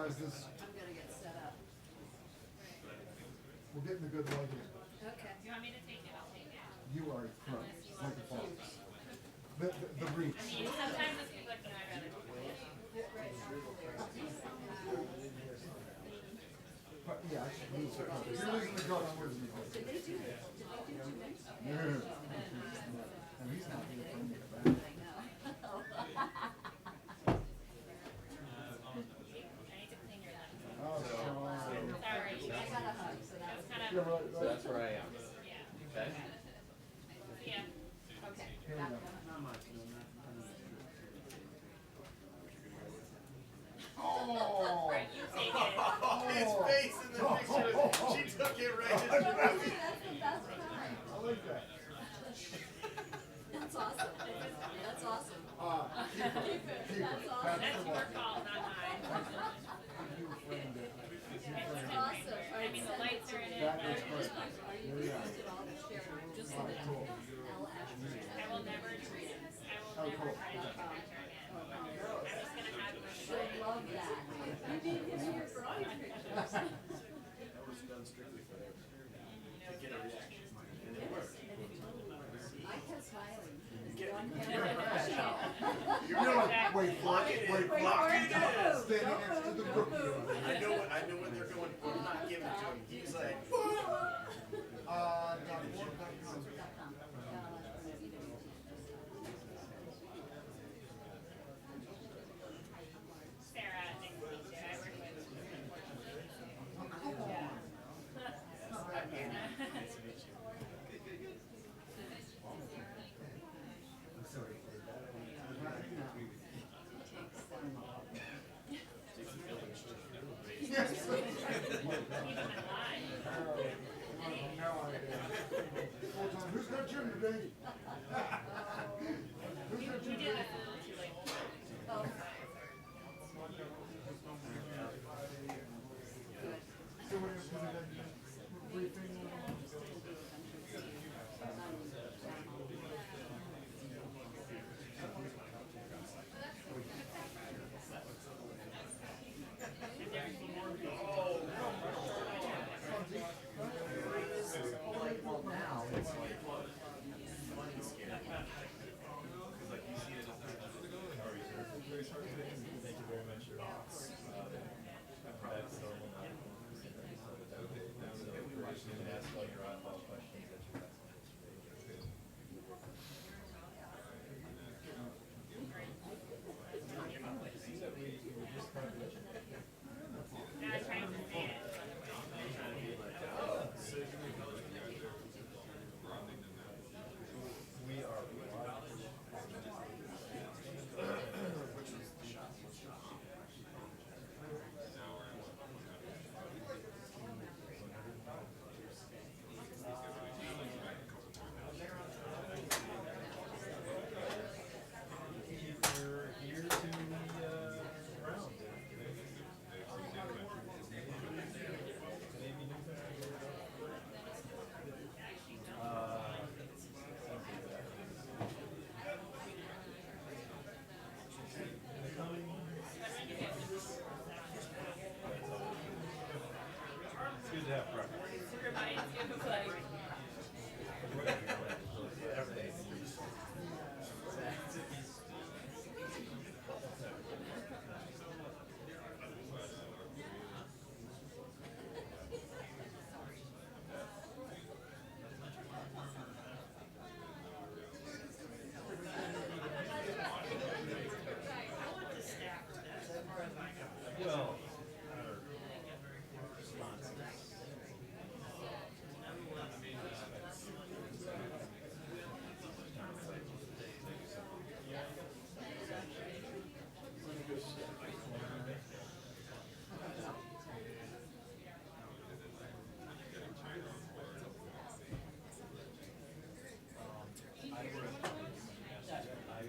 Is this, I'm gonna get set up. we're getting the good light here. Okay. You want me to take it? I'll take it. You are a pro, like a boss. The reach. I mean, sometimes it's conflicting. I'd rather do it. But yeah, I should lose it. If you're losing the gun, I'm losing the gun. Did they do two minutes? Yeah. And he's not here for me to back. I know. I need to clean your lens. Oh, God. Sorry, you I guys. got a hug, so that was Kind Yeah, of. right, So right. that's where I am. Yeah. Okay? See ya. okay. Here we go. Oh! Right, you take it. His face in the picture. She took it right as That's you the best time. I like that. That's awesome. That's awesome. Keep it. Keep it. That's awesome. Pass That's the your ball. call, not mine. You framed it. You framed That's it. awesome. I mean, the lights are in it. That is great. Are you interested all to share? Just send it to Cool. L. Ashburn. I will never try it. I will never try to take a picture again. I'm just gonna have you She'll love that. You need him here for all your pictures. That was done strictly for them. To get a reaction. And it worked. I kept smiling. Get- On you're camera. professional. You're like, wait for it, wait for Wait it. for it. Don't move. Standing Don't next to move. the Don't rookie. move. I know what they're going for. I'm not giving it to him. He's like, .com. Sarah, nice to meet you. I work with. nice to meet you. Yes. Keep them in line. No idea. Full time. Who's got gym today? Who's got You gym did today? this a little too late. Oh. So we're gonna put it in briefing. Well, now it's like money scared. Because like you see it as a thank you very much. That's normal. So you can ask all your oddball questions that you ask. Now I'm trying to see it. We are either here to the round. Maybe it's good to have preference. Reminds you of like. Everything. Well, our responses.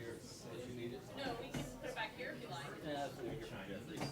No, we can put it back here if you like. Chinese.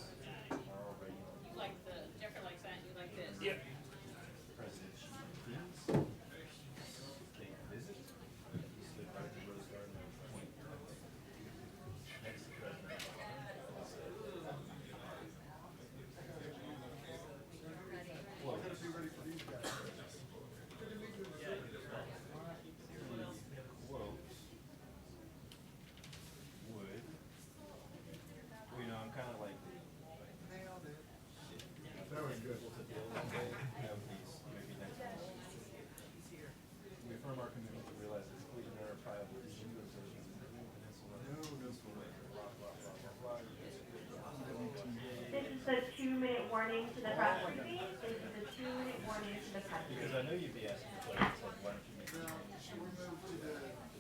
warning to the processing fee. This is a 2-minute warning to the processing fee. Because I know you'd be asking for questions like, why don't you make Should we move to the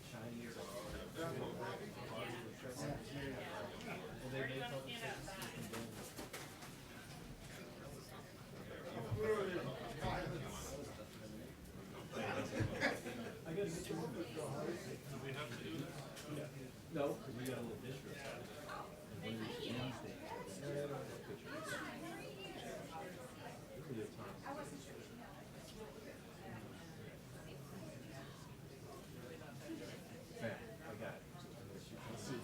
Chinese or gravel? well, they made public services you can do. I gotta get your number. No, because we got a little district. And when it's Wednesday, yeah, I got it. I will see.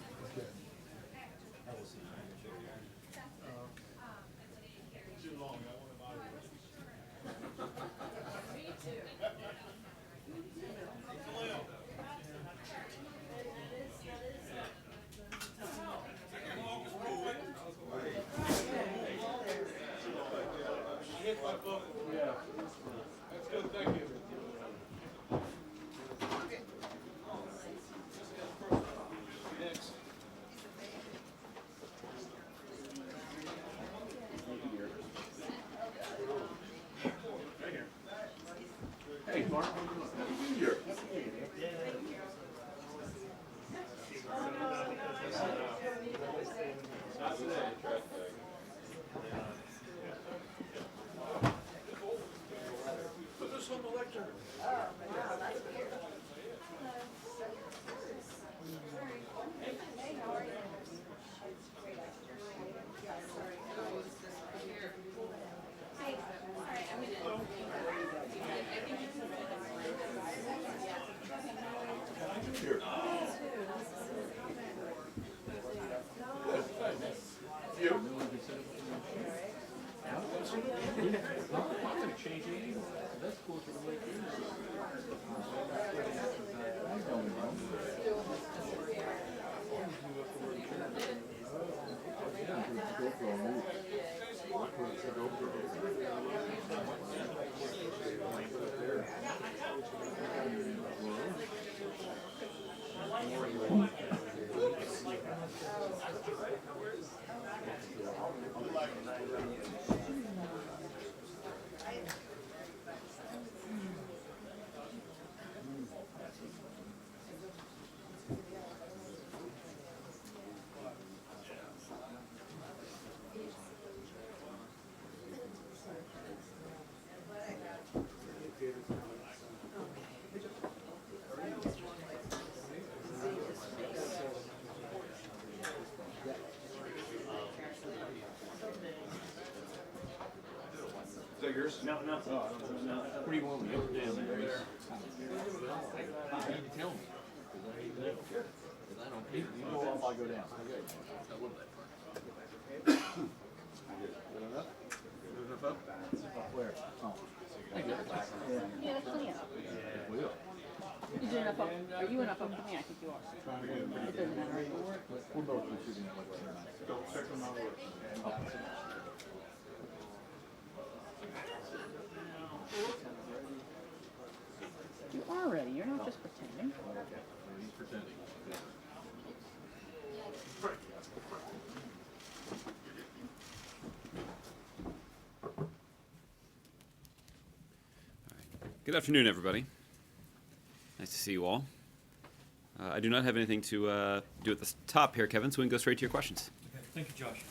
That's good, thank you. Next. Hey, Mark. Here. Put this on the lectern. Here. You. I'm gonna change it anyway. That's cool for the way it is. Is that yours? No. What do you want me to do? You need to tell me. Because I need to know. Because I don't. You go up, I go down. Okay. I love that part. Good enough? Good enough up? Where? Oh. Thank you. Yeah, that's plenty of. We will. You do enough up, are you enough up for me? I think you are. It doesn't matter. We're both shooting at what's in Don't check them out. You are ready. You're not just pretending. He's pretending. Good afternoon, everybody. Nice to see you all. I do not have anything to do at the top here, Kevin, so we can go straight to your questions. Okay, thank you, Josh.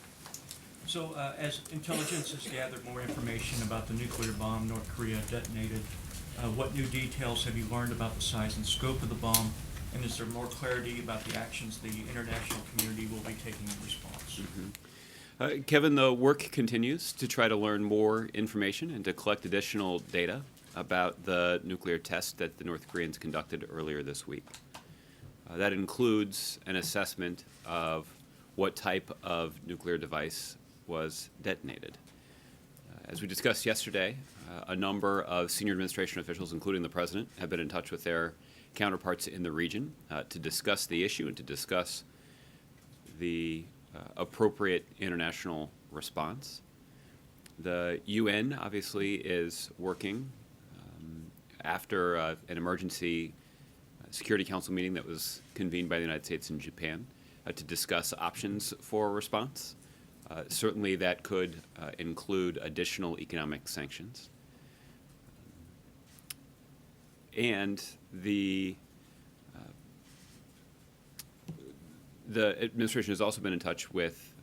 So as intelligence has gathered more information about the nuclear bomb North Korea detonated, what new details have you learned about the size and scope of the bomb? And is there more clarity about the actions the international community will be taking in response? Kevin, the work continues to try to learn more information and to collect additional data about the nuclear test that the North Koreans conducted earlier this week. That includes an assessment of what type of nuclear device was detonated. As we discussed yesterday, a number of senior administration officials, including the president, have been in touch with their counterparts in the region to discuss the issue and to discuss the appropriate international response. The UN obviously is working after an emergency Security Council meeting that was convened by the United States and Japan to discuss options for a response. Certainly that could include additional economic sanctions. And the administration has also been in touch with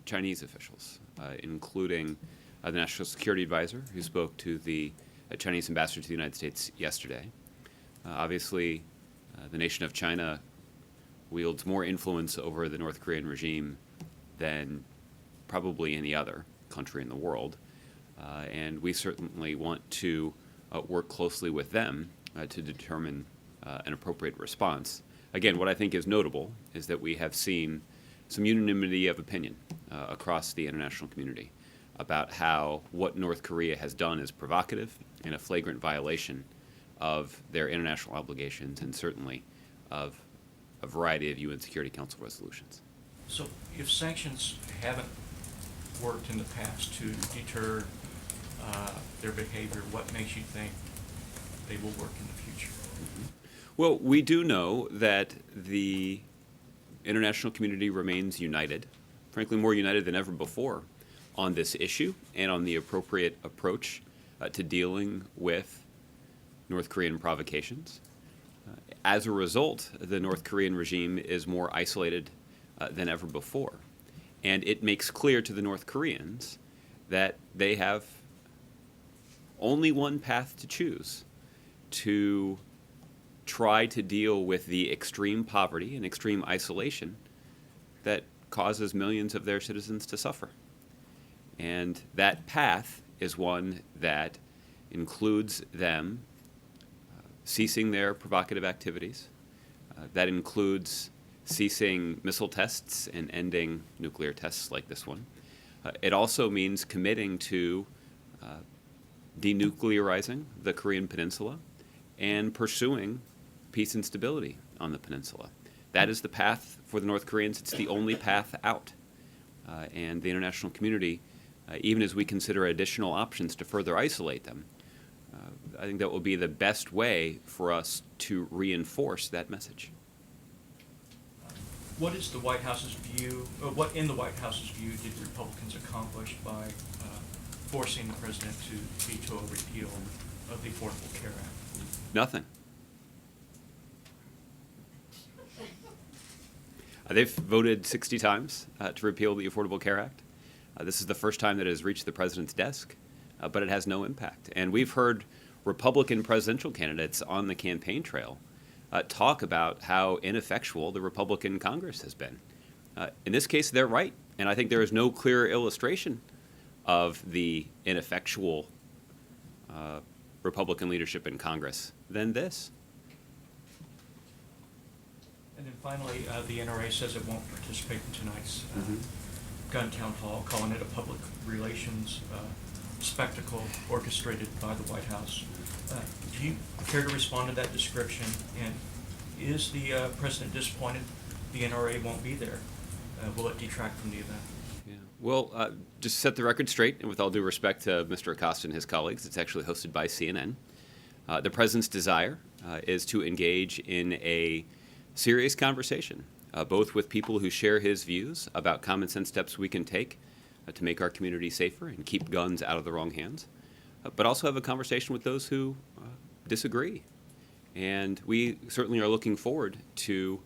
Chinese officials, including the National Security Advisor, who spoke to the Chinese ambassador to the United States yesterday. Obviously, the nation of China wields more influence over the North Korean regime than probably any other country in the world, and we certainly want to work closely with them to determine an appropriate response. Again, what I think is notable is that we have seen some unanimity of opinion across the international community about how what North Korea has done is provocative and a flagrant violation of their international obligations and certainly of a variety of UN Security Council resolutions. So if sanctions haven't worked in the past to deter their behavior, what makes you think they will work in the future? Well, we do know that the international community remains united, frankly more united than ever before, on this issue and on the appropriate approach to dealing with North Korean provocations. As a result, the North Korean regime is more isolated than ever before. And it makes clear to the North Koreans that they have only one path to choose to try to deal with the extreme poverty and extreme isolation that causes millions of their citizens to suffer. And that path is one that includes them ceasing their provocative activities. That includes ceasing missile tests and ending nuclear tests like this one. It also means committing to denuclearizing the Korean Peninsula and pursuing peace and stability on the peninsula. That is the path for the North Koreans. It's the only path out. And the international community, even as we consider additional options to further isolate them, I think that will be the best way for us to reinforce that message. What is the White House's view, or what in the White House's view did Republicans accomplish by forcing the president to veto a repeal of the Affordable Care Act? Nothing. They've voted 60 times to repeal the Affordable Care Act. This is the first time that it has reached the president's desk, but it has no impact. And we've heard Republican presidential candidates on the campaign trail talk about how ineffectual the Republican Congress has been. In this case, they're right. And I think there is no clearer illustration of the ineffectual Republican leadership in Congress than this. And then finally, the NRA says it won't participate in tonight's gun town hall, calling it a public relations spectacle orchestrated by the White House. Do you care to respond to that description? And is the president disappointed the NRA won't be there? Will it detract from the event? Yeah. Well, just to set the record straight, and with all due respect to Mr. Acosta and his colleagues, it's actually hosted by CNN. The president's desire is to engage in a serious conversation, both with people who share his views about common sense steps we can take to make our community safer and keep guns out of the wrong hands, but also have a conversation with those who disagree. And we certainly are looking forward to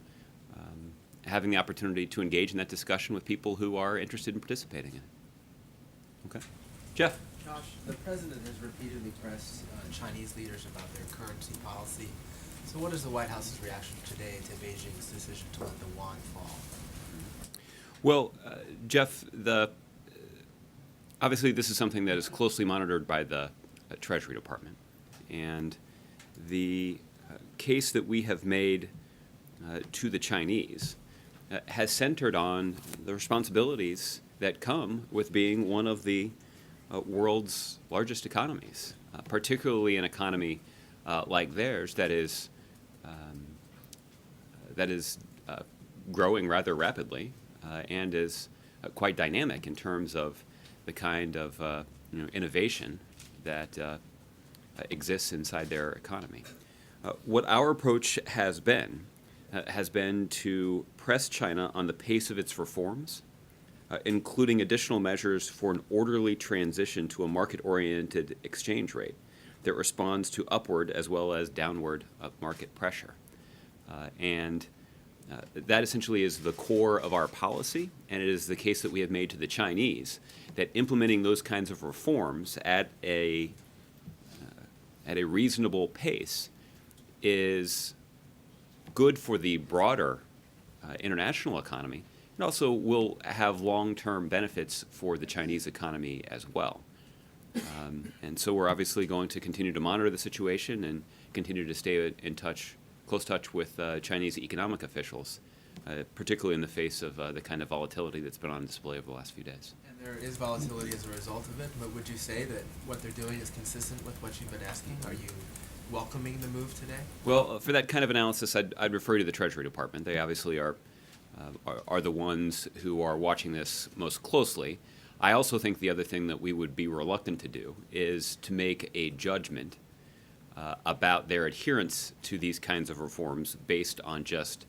having the opportunity to engage in that discussion with people who are interested in participating in it. Okay. Jeff. Josh, the president has repeatedly pressed Chinese leaders about their currency policy. So what is the White House's reaction today to Beijing's decision to let the yuan fall? Well, Jeff, obviously this is something that is closely monitored by the Treasury Department. And the case that we have made to the Chinese has centered on the responsibilities that come with being one of the world's largest economies, particularly an economy like theirs that is growing rather rapidly and is quite dynamic in terms of the kind of innovation that exists inside their economy. What our approach has been to press China on the pace of its reforms including additional measures for an orderly transition to a market-oriented exchange rate that responds to upward as well as downward market pressure. And that essentially is the core of our policy, and it is the case that we have made to the Chinese that implementing those kinds of reforms at a reasonable pace is good for the broader international economy, and also will have long-term benefits for the Chinese economy as well. And so we're obviously going to continue to monitor the situation and continue to stay in close touch with Chinese economic officials, particularly in the face of the kind of volatility that's been on display over the last few days. And there is volatility as a result of it, but would you say that what they're doing is consistent with what you've been asking? Are you welcoming the move today? Well, for that kind of analysis, I'd refer you to the Treasury Department. They obviously are the ones who are watching this most closely. I also think the other thing that we would be reluctant to do is to make a judgment about their adherence to these kinds of reforms based on just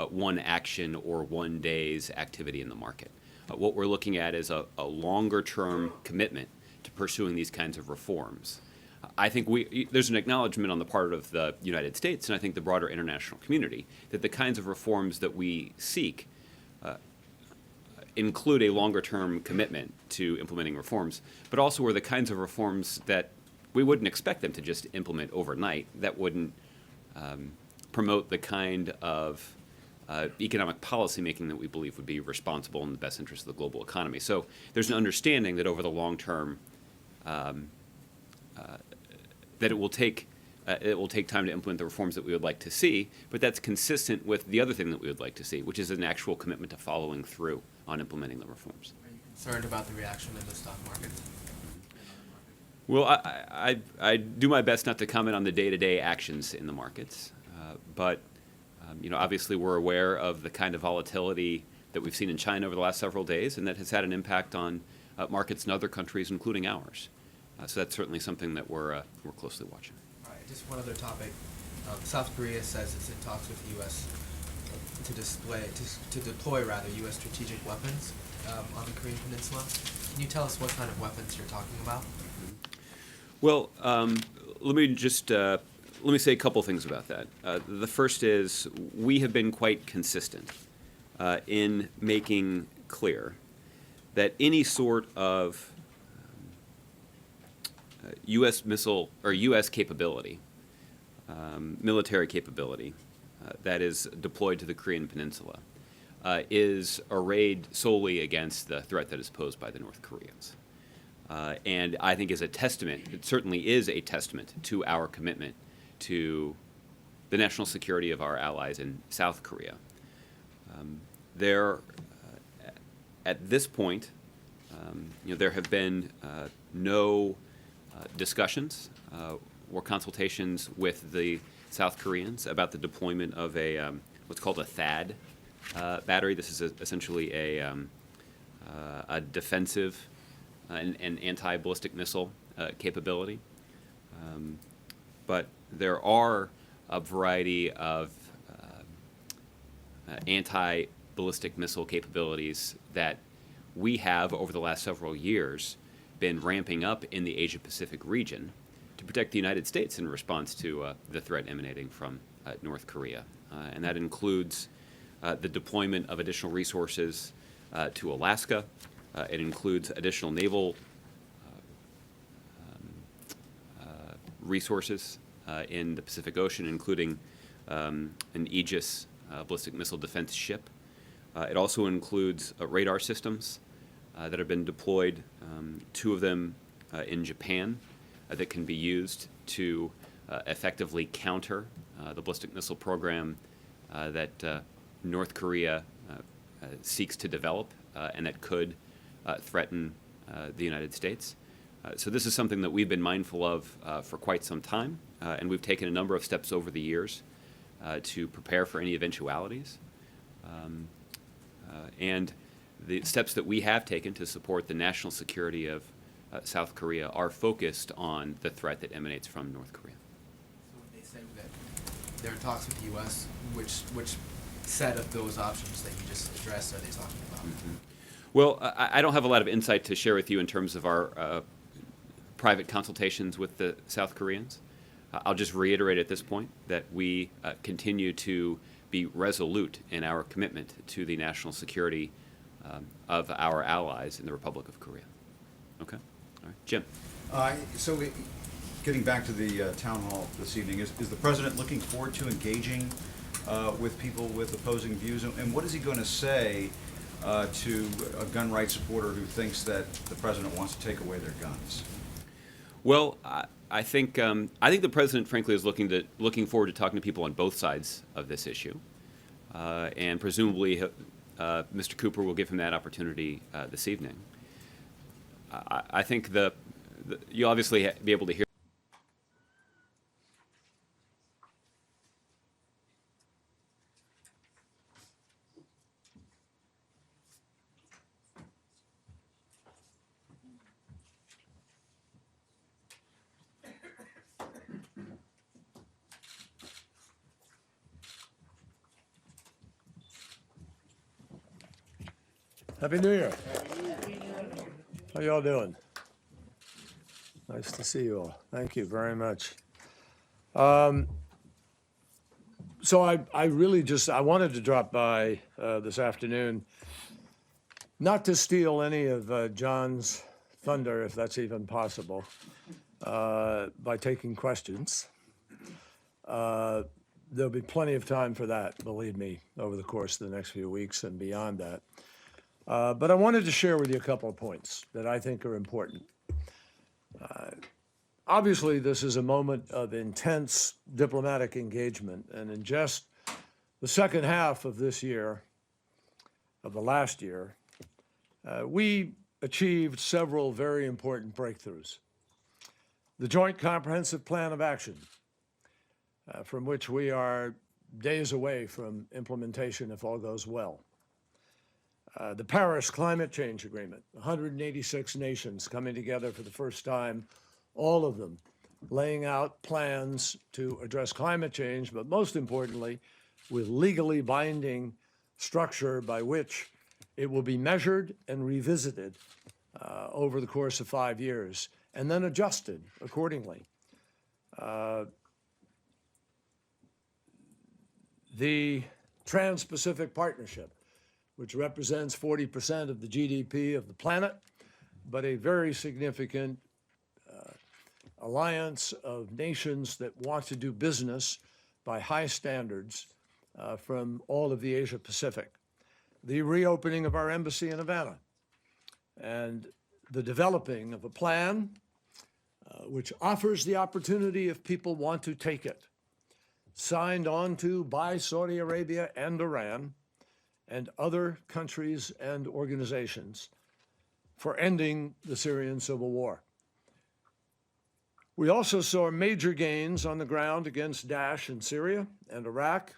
one action or one day's activity in the market. What we're looking at is a longer-term commitment to pursuing these kinds of reforms. I think there's an acknowledgement on the part of the United States, and I think the broader international community, that the kinds of reforms that we seek include a longer-term commitment to implementing reforms, but also are the kinds of reforms that we wouldn't expect them to just implement overnight, that wouldn't promote the kind of economic policy making that we believe would be responsible in the best interest of the global economy. So there's an understanding that over the long term, that it will take time to implement the reforms that we would like to see, but that's consistent with the other thing that we would like to see, which is an actual commitment to following through on implementing the reforms. Are you concerned about the reaction in the stock market? Well, I do my best not to comment on the day-to-day actions in the markets, but obviously we're aware of the kind of volatility that we've seen in China over the last several days, and that has had an impact on markets in other countries, including ours. So that's certainly something that we're closely watching. All right, just one other topic. South Korea says it's in talks with the U.S. to deploy U.S. strategic weapons on the Korean Peninsula. Can you tell us what kind of weapons you're talking about? Well, let me say a couple things about that. The first is we have been quite consistent in making clear that any sort of U.S. missile or U.S. capability, military capability that is deployed to the Korean Peninsula is arrayed solely against the threat that is posed by the North Koreans. And I think is a testament, it certainly is a testament to our commitment to the national security of our allies in South Korea. At this point, there have been no discussions or consultations with the South Koreans about the deployment of what's called a THAAD battery. This is essentially a defensive and anti-ballistic missile capability. But there are a variety of anti-ballistic missile capabilities that we have, over the last several years, been ramping up in the Asia-Pacific region to protect the United States in response to the threat emanating from North Korea. And that includes the deployment of additional resources to Alaska. It includes additional naval resources in the Pacific Ocean, including an Aegis ballistic missile defense ship. It also includes radar systems that have been deployed, two of them in Japan, that can be used to effectively counter the ballistic missile program that North Korea seeks to develop and that could threaten the United States. So this is something that we've been mindful of for quite some time, and we've taken a number of steps over the years to prepare for any eventualities. And the steps that we have taken to support the national security of South Korea are focused on the threat that emanates from North Korea. So when they say that they're in talks with the U.S., which set of those options that you just addressed are they talking about? Mm-hmm. Well, I don't have a lot of insight to share with you in terms of our private consultations with the South Koreans. I'll just reiterate at this point that we continue to be resolute in our commitment to the national security of our allies in the Republic of Korea. Okay? All right. Jim. Getting back to the town hall this evening, is the president looking forward to engaging with people with opposing views? And what is he going to say to a gun rights supporter who thinks that the president wants to take away their guns? Well, I think the president, frankly, is looking forward to talking to people on both sides of this issue, and presumably Mr. Cooper will give him that opportunity this evening. I think you'll obviously be able to hear. Happy New Year. How y'all doing? Nice to see you all. Thank you very much. So I really I wanted to drop by this afternoon, not to steal any of John's thunder, if that's even possible, by taking questions. There'll be plenty of time for that, believe me, over the course of the next few weeks and beyond that. But I wanted to share with you a couple of points that I think are important. Obviously, this is a moment of intense diplomatic engagement, and in just the second half of this year, of the last year, we achieved several very important breakthroughs. The Joint Comprehensive Plan of Action, from which we are days away from implementation if all goes well. The Paris Climate Change Agreement, 186 nations coming together for the first time, all of them laying out plans to address climate change, but most importantly, with legally binding structure by which it will be measured and revisited over the course of 5 years, and then adjusted accordingly. The Trans-Pacific Partnership, which represents 40% of the GDP of the planet, but a very significant alliance of nations that want to do business by high standards from all of the Asia Pacific. The reopening of our embassy in Havana, and the developing of a plan which offers the opportunity, if people want to take it, signed on to by Saudi Arabia and Iran and other countries and organizations, for ending the Syrian civil war. We also saw major gains on the ground against Daesh in Syria and Iraq,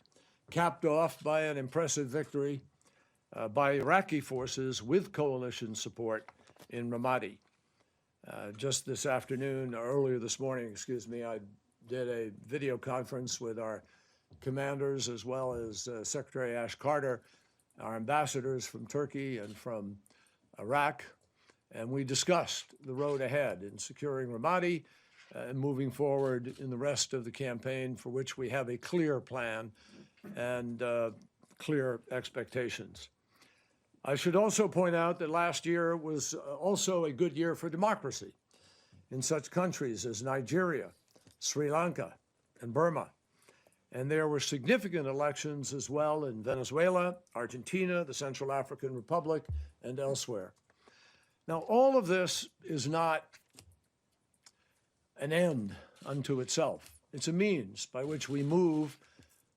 capped off by an impressive victory by Iraqi forces with coalition support in Ramadi. Just this afternoon, or earlier this morning, excuse me, I did a video conference with our commanders as well as Secretary Ash Carter, our ambassadors from Turkey and from Iraq, and we discussed the road ahead in securing Ramadi and moving forward in the rest of the campaign, for which we have a clear plan and clear expectations. I should also point out that last year was also a good year for democracy in such countries as Nigeria, Sri Lanka, and Burma. And there were significant elections as well in Venezuela, Argentina, the Central African Republic, and elsewhere. Now, all of this is not an end unto itself. It's a means by which we move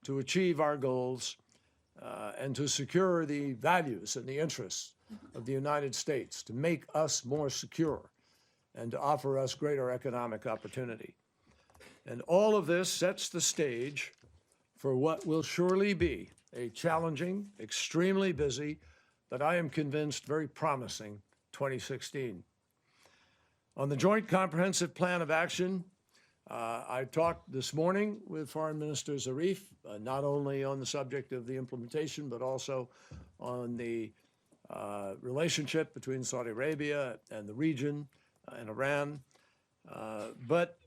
to achieve our goals and to secure the values and the interests of the United States, to make us more secure and to offer us greater economic opportunity. And all of this sets the stage for what will surely be a challenging, extremely busy, but I am convinced very promising 2016. On the Joint Comprehensive Plan of Action, I talked this morning with Foreign Minister Zarif, not only on the subject of the implementation, but also on the relationship between Saudi Arabia and the region and Iran. But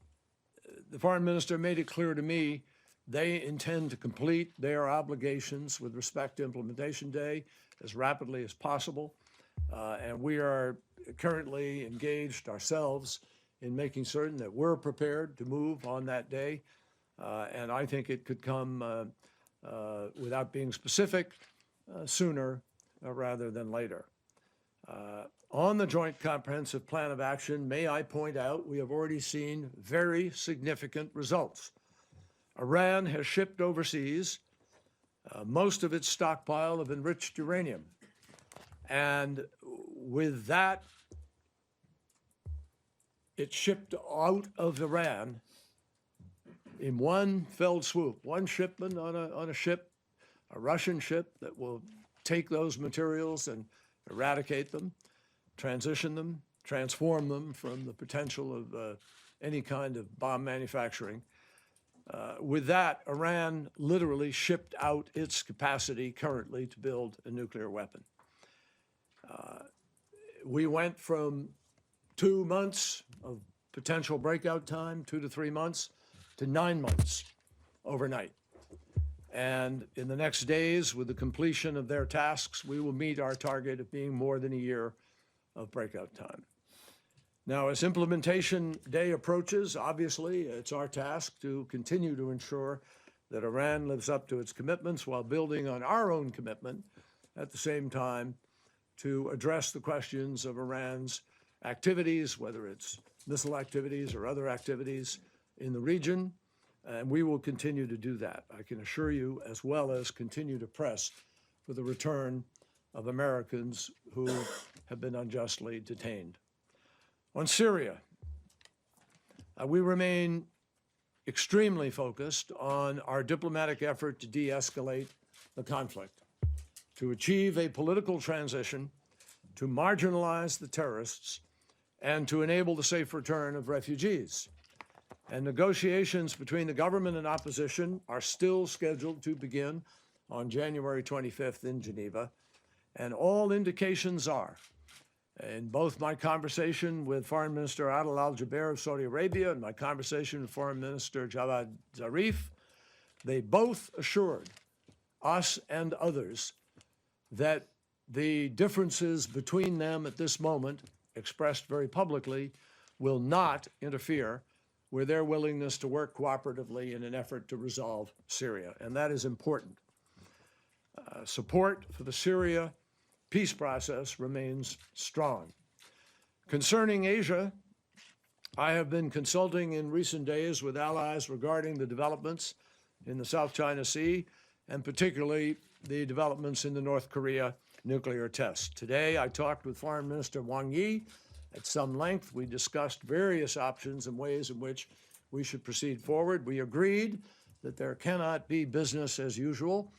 the foreign minister made it clear to me they intend to complete their obligations with respect to implementation day as rapidly as possible. And we are currently engaged ourselves in making certain that we're prepared to move on that day. And I think it could come, without being specific, sooner rather than later. On the Joint Comprehensive Plan of Action, may I point out, we have already seen very significant results. Iran has shipped overseas most of its stockpile of enriched uranium. And with that, it shipped out of Iran in one fell swoop, one shipment on a ship, a Russian ship that will take those materials and eradicate them, transition them, transform them from the potential of any kind of bomb manufacturing. With that, Iran literally shipped out its capacity currently to build a nuclear weapon. We went from 2 months of potential breakout time, 2 to 3 months, to 9 months overnight. And in the next days, with the completion of their tasks, we will meet our target of being more than a year of breakout time. Now, as implementation day approaches, obviously, it's our task to continue to ensure that Iran lives up to its commitments while building on our own commitment at the same time to address the questions of Iran's activities, whether it's missile activities or other activities in the region. And we will continue to do that, I can assure you, as well as continue to press for the return of Americans who have been unjustly detained. On Syria, we remain extremely focused on our diplomatic effort to de-escalate the conflict, to achieve a political transition, to marginalize the terrorists, and to enable the safe return of refugees. And negotiations between the government and opposition are still scheduled to begin on January 25th in Geneva. And all indications are, in both my conversation with Foreign Minister Adel al-Jubeir of Saudi Arabia and my conversation with Foreign Minister Javad Zarif, they both assured us and others that the differences between them at this moment, expressed very publicly, will not interfere with their willingness to work cooperatively in an effort to resolve Syria. And that is important. Support for the Syria peace process remains strong. Concerning Asia, I have been consulting in recent days with allies regarding the developments in the South China Sea, and particularly the developments in the North Korea nuclear test. Today, I talked with Foreign Minister Wang Yi at some length. We discussed various options and ways in which we should proceed forward. We agreed that there cannot be business as usual,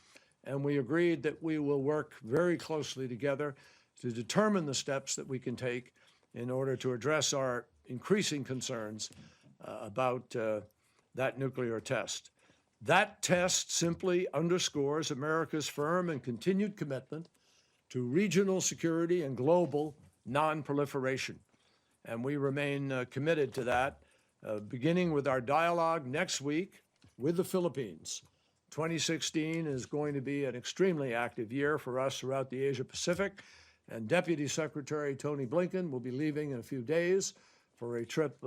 and we agreed that we will work very closely together to determine the steps that we can take in order to address our increasing concerns about that nuclear test. That test simply underscores America's firm and continued commitment to regional security and global non-proliferation. And we remain committed to that, beginning with our dialogue next week with the Philippines. 2016 is going to be an extremely active year for us throughout the Asia Pacific, and Deputy Secretary Tony Blinken will be leaving in a few days for a trip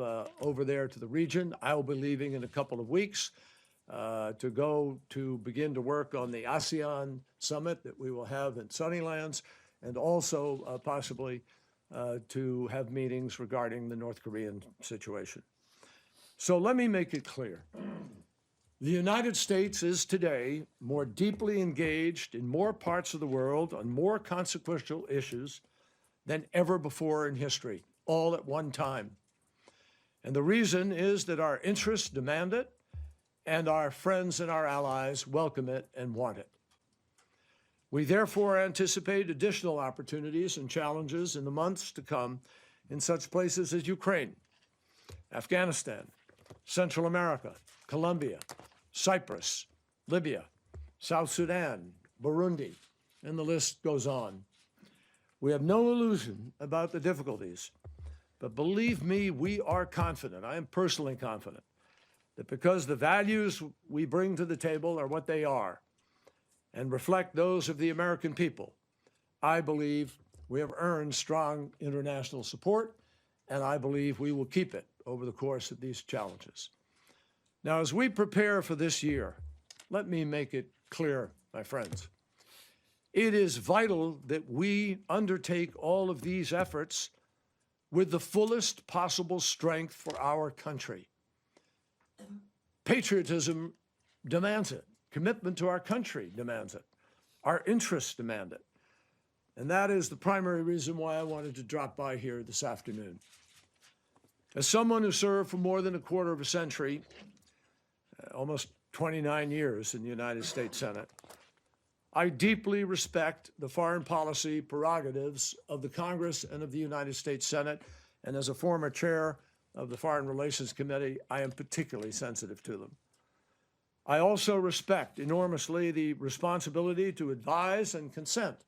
over there to the region. I will be leaving in a couple of weeks to go to begin to work on the ASEAN summit that we will have in Sunnylands, and also possibly to have meetings regarding the North Korean situation. So let me make it clear. The United States is today more deeply engaged in more parts of the world on more consequential issues than ever before in history, all at one time. And the reason is that our interests demand it, and our friends and our allies welcome it and want it. We therefore anticipate additional opportunities and challenges in the months to come in such places as Ukraine, Afghanistan, Central America, Colombia, Cyprus, Libya, South Sudan, Burundi, and the list goes on. We have no illusion about the difficulties, but believe me, we are confident. I am personally confident that because the values we bring to the table are what they are and reflect those of the American people, I believe we have earned strong international support, and I believe we will keep it over the course of these challenges. Now, as we prepare for this year, let me make it clear, my friends. It is vital that we undertake all of these efforts with the fullest possible strength for our country. Patriotism demands it. Commitment to our country demands it. Our interests demand it. And that is the primary reason why I wanted to drop by here this afternoon. As someone who served for more than a quarter of a century, almost 29 years in the United States Senate, I deeply respect the foreign policy prerogatives of the Congress and of the United States Senate, and as a former chair of the Foreign Relations Committee, I am particularly sensitive to them. I also respect enormously the responsibility to advise and consent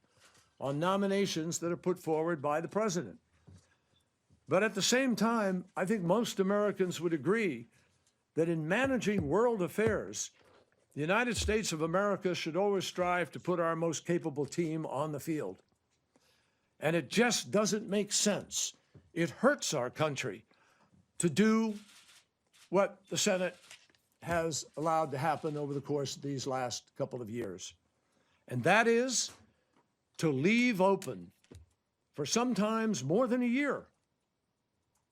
on nominations that are put forward by the President. But at the same time, I think most Americans would agree that in managing world affairs, the United States of America should always strive to put our most capable team on the field. And it just doesn't make sense. It hurts our country to do what the Senate has allowed to happen over the course of these last couple of years. And that is to leave open, for sometimes more than a year,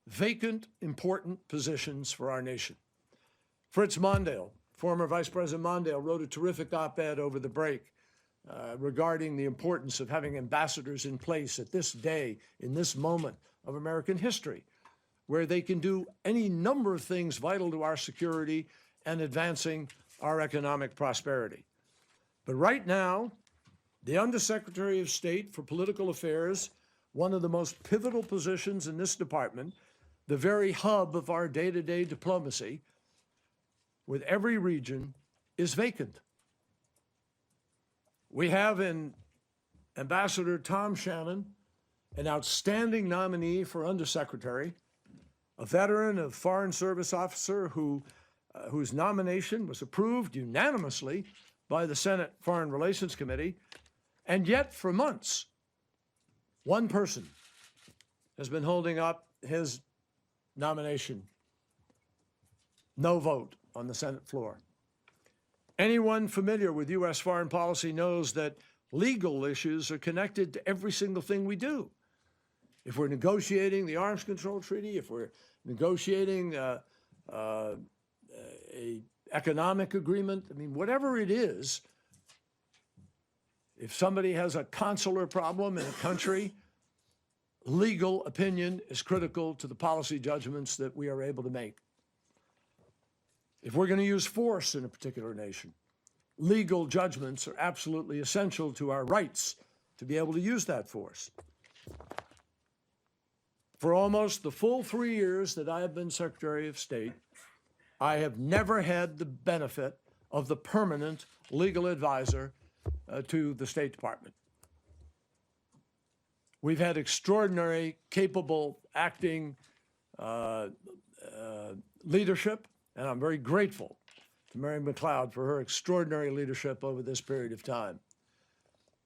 vacant, important positions for our nation. Fritz Mondale, former Vice President Mondale, wrote a terrific op-ed over the break regarding the importance of having ambassadors in place at this day, in this moment of American history, where they can do any number of things vital to our security and advancing our economic prosperity. But right now, the Undersecretary of State for Political Affairs, one of the most pivotal positions in this department, the very hub of our day-to-day diplomacy, with every region, is vacant. We have in Ambassador Tom Shannon, an outstanding nominee for Undersecretary, a veteran of Foreign Service officer whose nomination was approved unanimously by the Senate Foreign Relations Committee, and yet for months, one person has been holding up his nomination. No vote on the Senate floor. Anyone familiar with U.S. foreign policy knows that legal issues are connected to every single thing we do. If we're negotiating the arms control treaty, if we're negotiating an economic agreement, I mean, whatever it is, if somebody has a consular problem in a country, legal opinion is critical to the policy judgments that we are able to make. If we're going to use force in a particular nation, legal judgments are absolutely essential to our rights to be able to use that force. For almost the full 3 years that I have been Secretary of State, I have never had the benefit of the permanent legal advisor to the State Department. We've had extraordinary, capable, acting leadership, and I'm very grateful to Mary McLeod for her extraordinary leadership over this period of time.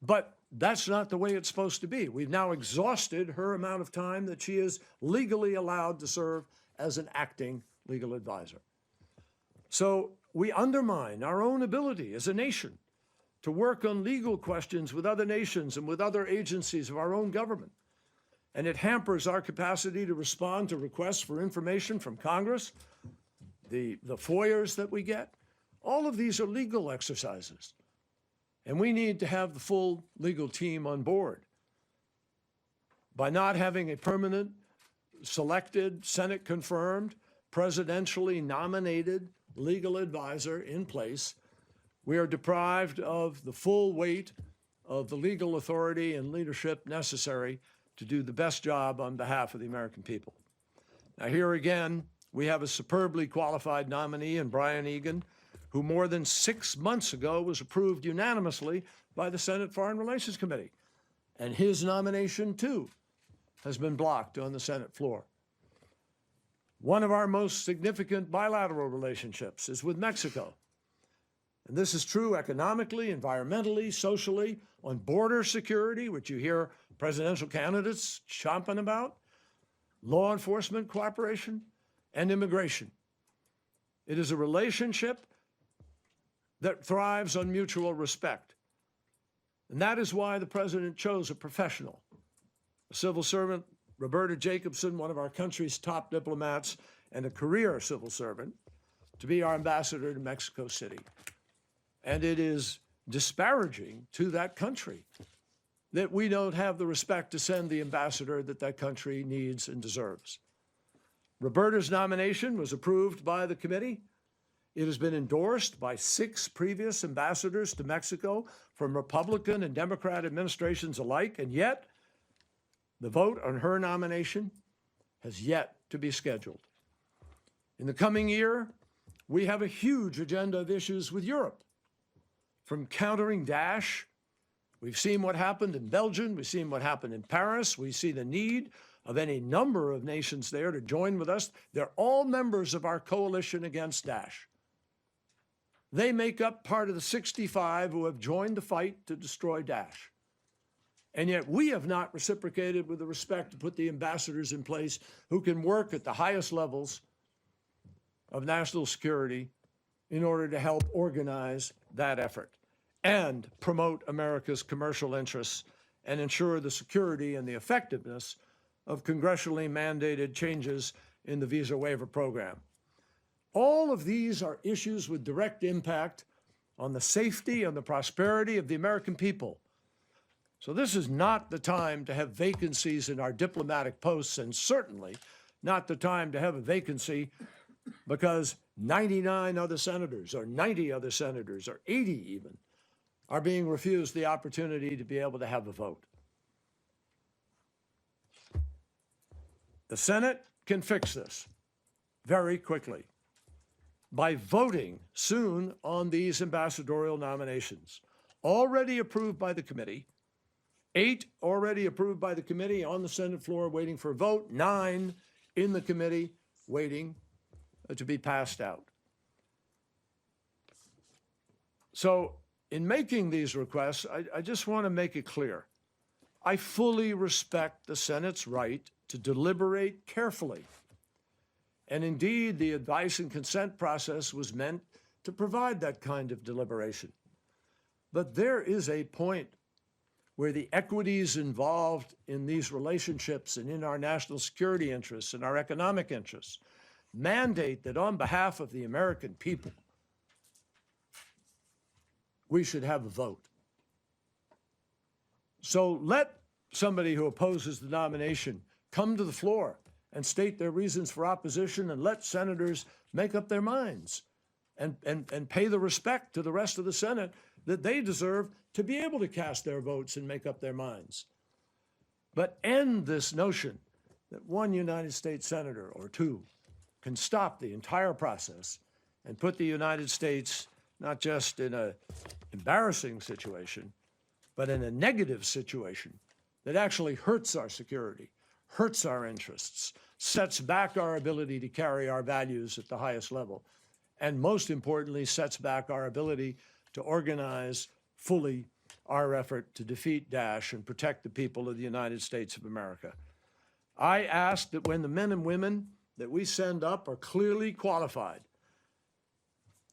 But that's not the way it's supposed to be. We've now exhausted her amount of time that she is legally allowed to serve as an acting legal advisor. So we undermine our own ability as a nation to work on legal questions with other nations and with other agencies of our own government. And it hampers our capacity to respond to requests for information from Congress, the FOIAs that we get. All of these are legal exercises. And we need to have the full legal team on board. By not having a permanent, selected, Senate-confirmed, presidentially nominated legal advisor in place, we are deprived of the full weight of the legal authority and leadership necessary to do the best job on behalf of the American people. Now, here again, we have a superbly qualified nominee in Brian Egan, who more than 6 months ago was approved unanimously by the Senate Foreign Relations Committee. And his nomination, too, has been blocked on the Senate floor. One of our most significant bilateral relationships is with Mexico. And this is true economically, environmentally, socially, on border security, which you hear presidential candidates chomping about, law enforcement cooperation, and immigration. It is a relationship that thrives on mutual respect. And that is why the president chose a professional, a civil servant, Roberta Jacobson, one of our country's top diplomats and a career civil servant, to be our ambassador to Mexico City. And it is disparaging to that country that we don't have the respect to send the ambassador that that country needs and deserves. Roberta's nomination was approved by the committee. It has been endorsed by 6 previous ambassadors to Mexico from Republican and Democrat administrations alike, and yet the vote on her nomination has yet to be scheduled. In the coming year, we have a huge agenda of issues with Europe. From countering Daesh, we've seen what happened in Belgium, we've seen what happened in Paris, we see the need of any number of nations there to join with us. They're all members of our coalition against Daesh. They make up part of the 65 who have joined the fight to destroy Daesh. And yet we have not reciprocated with the respect to put the ambassadors in place who can work at the highest levels of national security in order to help organize that effort and promote America's commercial interests and ensure the security and the effectiveness of congressionally mandated changes in the visa waiver program. All of these are issues with direct impact on the safety and the prosperity of the American people. So this is not the time to have vacancies in our diplomatic posts, and certainly not the time to have a vacancy because 99 other senators or 90 other senators or 80 even are being refused the opportunity to be able to have a vote. The Senate can fix this very quickly by voting soon on these ambassadorial nominations, already approved by the committee, 8 already approved by the committee on the Senate floor waiting for a vote, 9 in the committee waiting to be passed out. So in making these requests, I just want to make it clear. I fully respect the Senate's right to deliberate carefully. And indeed, the advice and consent process was meant to provide that kind of deliberation. But there is a point where the equities involved in these relationships and in our national security interests and our economic interests mandate that on behalf of the American people, we should have a vote. So let somebody who opposes the nomination come to the floor and state their reasons for opposition, and let senators make up their minds and pay the respect to the rest of the Senate that they deserve to be able to cast their votes and make up their minds. But end this notion that one United States senator or 2 can stop the entire process and put the United States not just in an embarrassing situation, but in a negative situation that actually hurts our security, hurts our interests, sets back our ability to carry our values at the highest level, and most importantly, sets back our ability to organize fully our effort to defeat Daesh and protect the people of the United States of America. I ask that when the men and women that we send up are clearly qualified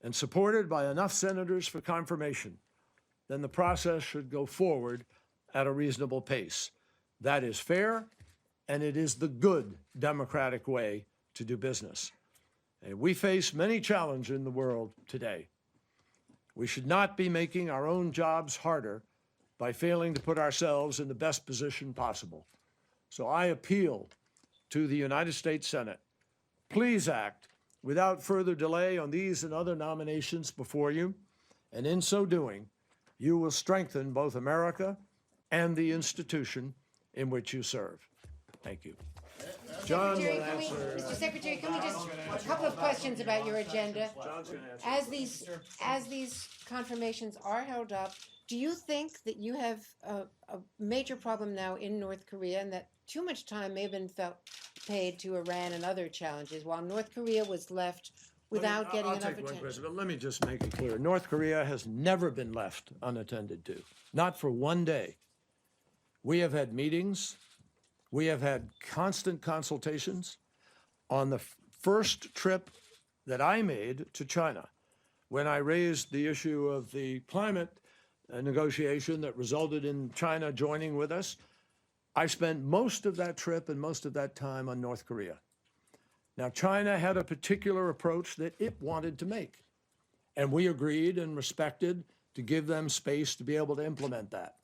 and supported by enough senators for confirmation, then the process should go forward at a reasonable pace. That is fair, and it is the good democratic way to do business. And we face many challenges in the world today. We should not be making our own jobs harder by failing to put ourselves in the best position possible. So I appeal to the United States Senate, please act without further delay on these and other nominations before you, and in so doing, you will strengthen both America and the institution in which you serve. Thank you. John will answer. Mr. Secretary, can we just, a couple of questions about your agenda? John's going to answer. As these confirmations are held up Do you think that you have a major problem now in North Korea and that too much time may have been paid to Iran and other challenges while North Korea was left without getting I'll enough take one attention? question, but let me just make it clear. North Korea has never been left unattended to, not for one day. We have had meetings. We have had constant consultations. On the first trip that I made to China, when I raised the issue of the climate negotiation that resulted in China joining with us, I spent most of that trip and most of that time on North Korea. Now, China had a particular approach that it wanted to make, and we agreed and respected to give them space to be able to implement that.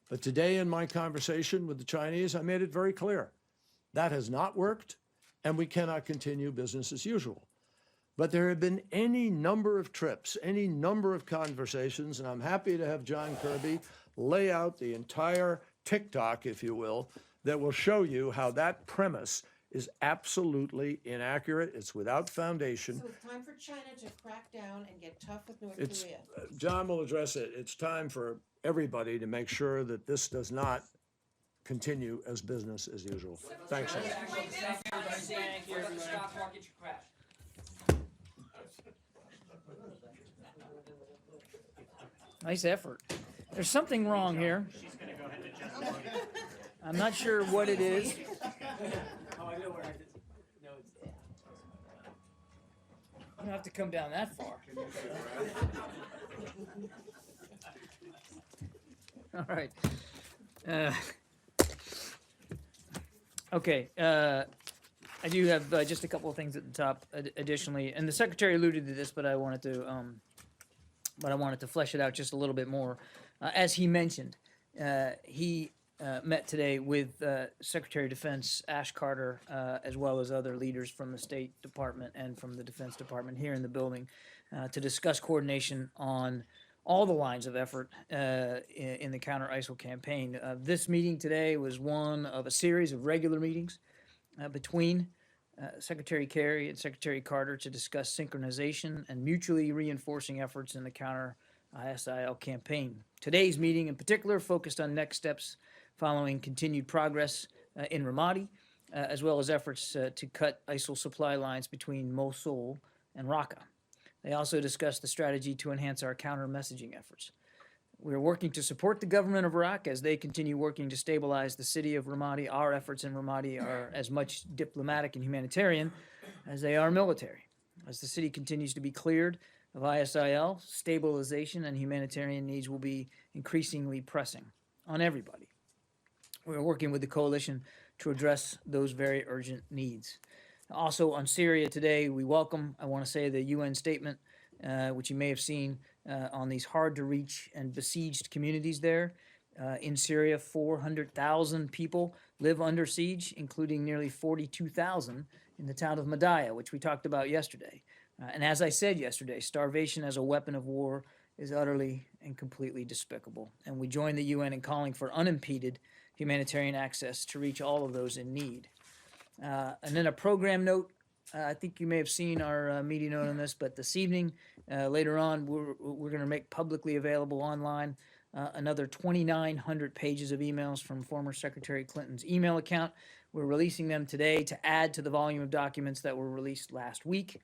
But today in my conversation with the Chinese, I made it very clear that has not worked, and we cannot continue business as usual. But there have been any number of trips, any number of conversations, and I'm happy to have John Kirby lay out the entire TikTok, if you will, that will show you how that premise is absolutely inaccurate. It's without foundation. So it's time for China to crack down and get tough with North It's, Korea. John will address it. It's time for everybody to make sure that this does not continue as business as usual. Thanks. Senator. Nice effort. There's something wrong here. I'm not sure what it is. You don't have to come down that far. All right. Okay. I do have just a couple of things at the top additionally, and the secretary alluded to this, but I wanted to flesh it out just a little bit more. As he mentioned, he met today with Secretary of Defense Ash Carter, as well as other leaders from the State Department and from the Defense Department here in the building, to discuss coordination on all the lines of effort in the counter-ISIL campaign. This meeting today was one of a series of regular meetings between Secretary Kerry and Secretary Carter to discuss synchronization and mutually reinforcing efforts in the counter-ISIL campaign. Today's meeting in particular focused on next steps following continued progress in Ramadi, as well as efforts to cut ISIL supply lines between Mosul and Raqqa. They also discussed the strategy to enhance our counter-messaging efforts. We are working to support the government of Iraq as they continue working to stabilize the city of Ramadi. Our efforts in Ramadi are as much diplomatic and humanitarian as they are military. As the city continues to be cleared of ISIL, stabilization and humanitarian needs will be increasingly pressing on everybody. We are working with the coalition to address those very urgent needs. Also on Syria today, we welcome, I want to say, the UN statement, which you may have seen on these hard-to-reach and besieged communities there. In Syria, 400,000 people live under siege, including nearly 42,000 in the town of Madaya, which we talked about yesterday. And as I said yesterday, starvation as a weapon of war is utterly and completely despicable. And we join the UN in calling for unimpeded humanitarian access to reach all of those in need. And then a program note. I think you may have seen our media note on this, but this evening, later on, we're going to make publicly available online another 2,900 pages of emails from former Secretary Clinton's email account. We're releasing them today to add to the volume of documents that were released last week.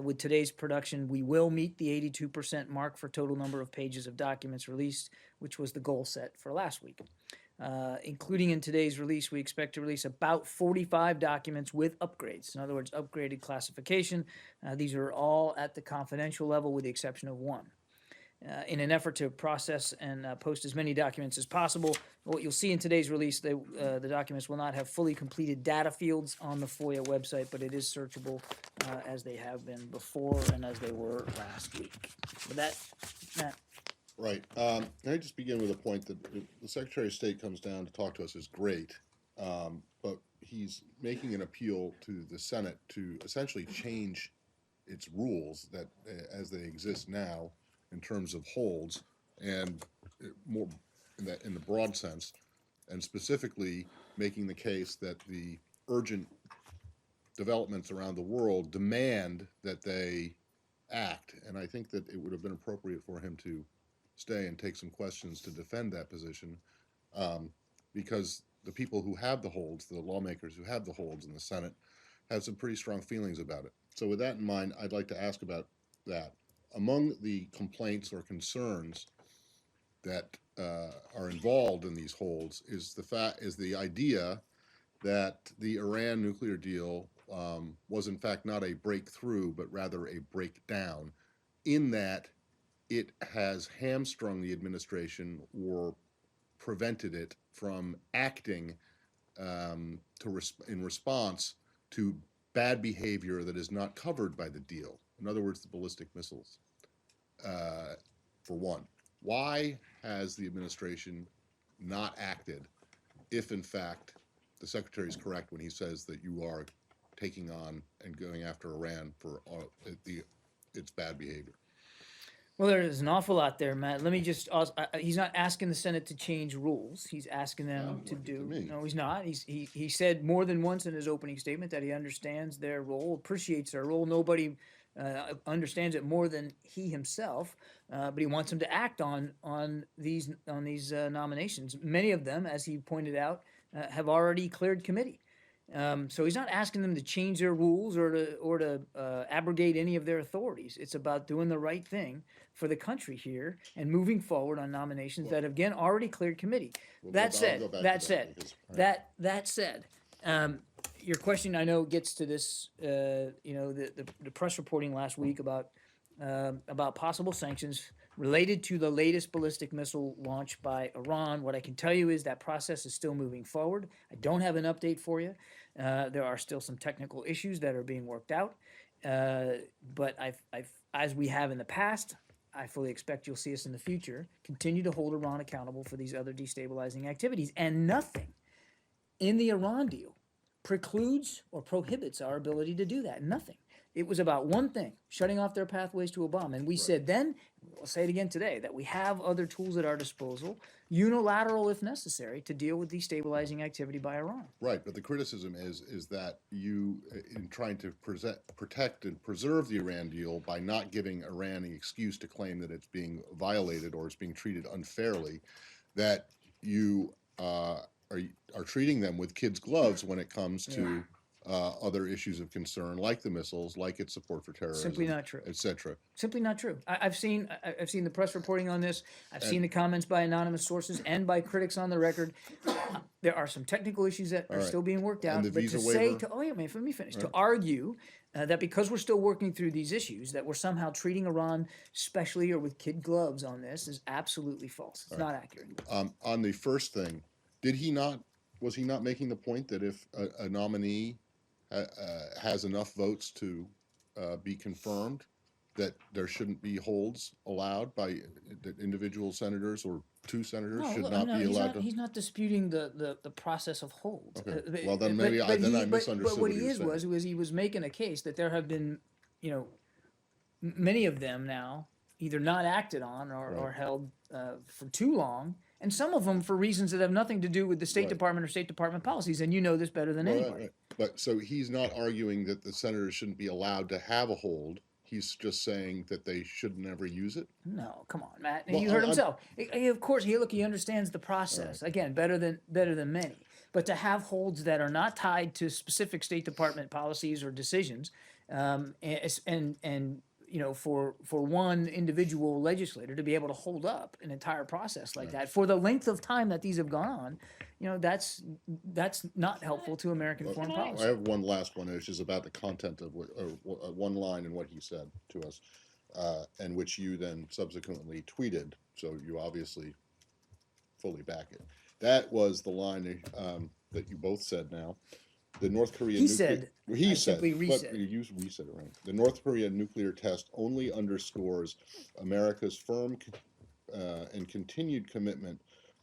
With today's production, we will meet the 82% mark for total number of pages of documents released, which was the goal set for last week. Including in today's release, we expect to release about 45 documents with upgrades. In other words, upgraded classification. These are all at the confidential level with the exception of one. In an effort to process and post as many documents as possible, what you'll see in today's release, the documents will not have fully completed data fields on the FOIA website, but it is searchable as they have been before and as they were last week. With that, Matt. Right. Can I just begin with a point that the Secretary of State comes down to talk to us is great, but he's making an appeal to the Senate to essentially change its rules that as they exist now in terms of holds and more in the broad sense, and specifically making the case that the urgent developments around the world demand that they act. And I think that it would have been appropriate for him to stay and take some questions to defend that position, because the people who have the holds, the lawmakers who have the holds in the Senate, have some pretty strong feelings about it. So with that in mind, I'd like to ask about that. Among the complaints or concerns that are involved in these holds is the idea that the Iran nuclear deal was in fact not a breakthrough, but rather a breakdown, in that it has hamstrung the administration or prevented it from acting in response to bad behavior that is not covered by the deal. In other words, the ballistic missiles, for one. Why has the administration not acted if, in fact, the Secretary is correct when he says that you are taking on and going after Iran for its bad behavior? Well, there's an awful lot there, Matt. Let me just, he's not asking the Senate to change rules. He's asking them to do, no, he's not. He said more than once in his opening statement that he understands their role, appreciates their role. Nobody understands it more than he himself, but he wants them to act on these nominations. Many of them, as he pointed out, have already cleared committee. So he's not asking them to change their rules or to abrogate any of their authorities. It's about doing the right thing for the country here and moving forward on nominations that have, again, already cleared committee. That said, your question, I know, gets to this, the press reporting last week about possible sanctions related to the latest ballistic missile launch by Iran. What I can tell you is that process is still moving forward. I don't have an update for you. There are still some technical issues that are being worked out. But as we have in the past, I fully expect you'll see us in the future continue to hold Iran accountable for these other destabilizing activities. And nothing in the Iran deal precludes or prohibits our ability to do that. Nothing. It was about one thing, shutting off their pathways to a bomb. And we said then, we'll say it again today, that we have other tools at our disposal, unilateral if necessary, to deal with destabilizing activity by Iran. Right, but the criticism is that you, in trying to protect and preserve the Iran deal by not giving Iran the excuse to claim that it's being violated or it's being treated unfairly, that you are treating them with kids' gloves when it comes to other issues of concern, like the missiles, like its support for terrorism. Simply not true. Etc. Simply not true. I've seen the press reporting on this. I've seen the comments by anonymous sources and by critics on the record. There are some technical issues that are still being worked out. And the but visa to waiver? say, let me finish. To argue that because we're still working through these issues, that we're somehow treating Iran specially or with kid gloves on this is absolutely false. It's not accurate. On the first thing, was he not making the point that if a nominee has enough votes to be confirmed, that there shouldn't be holds allowed by that individual senators or two senators should not be allowed to? He's not disputing the process of hold. Okay. Well, then maybe I misunderstood. But what he was making a case that there have been, many of them now either not acted on or held for too long, and some of them for reasons that have nothing to do with the State Department or State Department policies, and you know this better than anybody. Right. But so he's not arguing that the senators shouldn't be allowed to have a hold. He's just saying that they should never use it. No, come on, Matt. Well, You heard himself. Of course, he understands the process. Again, better than many. But to have holds that are not tied to specific State Department policies or decisions, and for one individual legislator to be able to hold up an entire process like that for the length of time that these have gone on, that's not helpful to American foreign policy. I have one last one, which is about the content of one line in what he said to us, and which you then subsequently tweeted. So you obviously fully back it. That was the line that you both said now. The North Korean He nuclear, said, he I said, simply but resaid. you said it right. The North Korean nuclear test only underscores America's firm and continued commitment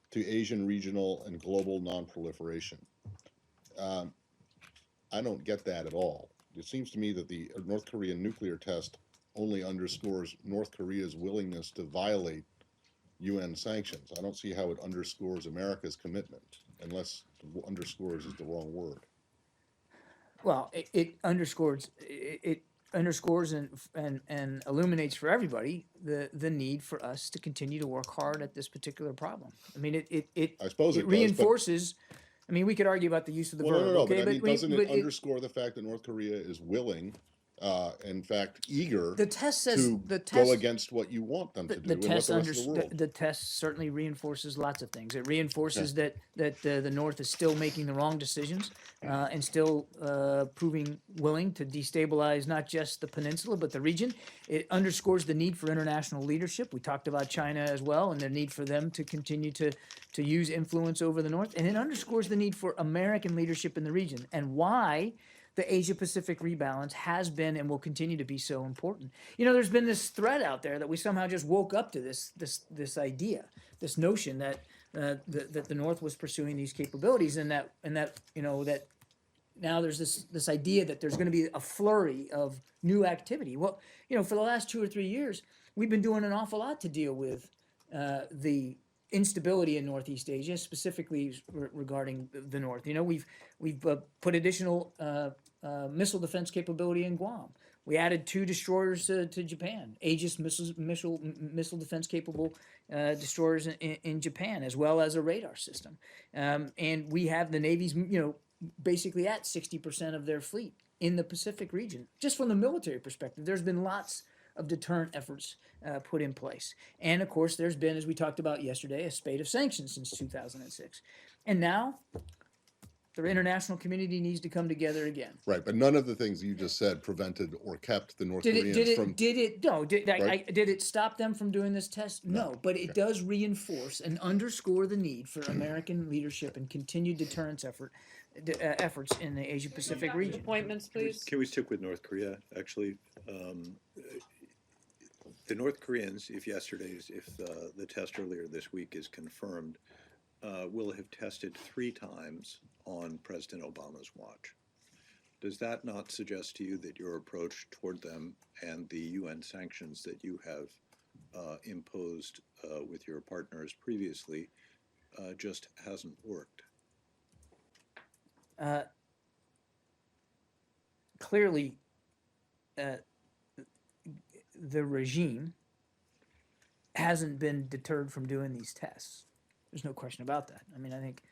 to Asian regional and global nonproliferation. I don't get that at all. It seems to me that the North Korean nuclear test only underscores North Korea's willingness to violate UN sanctions. I don't see how it underscores America's commitment, unless underscores is the wrong word. Well, it underscores it. underscores and illuminates for everybody the need for us to continue to work hard at this particular problem. I mean, I suppose it does, but- reinforces. I mean, we could argue about the use of the Well, verb, no, okay, but I mean, doesn't it but underscore the fact that North Korea is willing, in fact, eager the test says to the test go against what you want them to do the and what test the rest of the world? the test certainly reinforces lots of things. It reinforces that the North is still making the wrong decisions and still proving willing to destabilize not just the peninsula but the region. It underscores the need for international leadership. We talked about China as well and the need for them to continue to use influence over the North. And it underscores the need for American leadership in the region and why the Asia-Pacific rebalance has been and will continue to be so important. You know, there's been this thread out there that we somehow just woke up to this idea, this notion that that the North was pursuing these capabilities, and that you know that now there's this idea that there's going to be a flurry of new activity. Well, you know, for the last 2 or 3 years, we've been doing an awful lot to deal with the instability in Northeast Asia, specifically regarding the North. You know, we've put additional missile defense capability in Guam. We added 2 destroyers to Japan, Aegis missile defense capable destroyers in Japan, as well as a radar system. And we have the Navy's, you know, basically at 60% of their fleet in the Pacific region. Just from the military perspective, there's been lots of deterrent efforts put in place. And of course, there's been, as we talked about yesterday, a spate of sanctions since 2006. And now, the international community needs to come together again. Right, but none of the things you just said prevented or kept the North Koreans from... Did it stop them from doing this test? No, but it does reinforce and underscore the need for American leadership and continued deterrence efforts in the Asia-Pacific region. Appointments, please. Can we stick with North Korea, actually? The North Koreans, if the test earlier this week is confirmed, will have tested 3 times on President Obama's watch. Does that not suggest to you that your approach toward them and the UN sanctions that you have imposed with your partners previously just hasn't worked? Clearly, the regime hasn't been deterred from doing these tests. There's no question about that. I mean, I think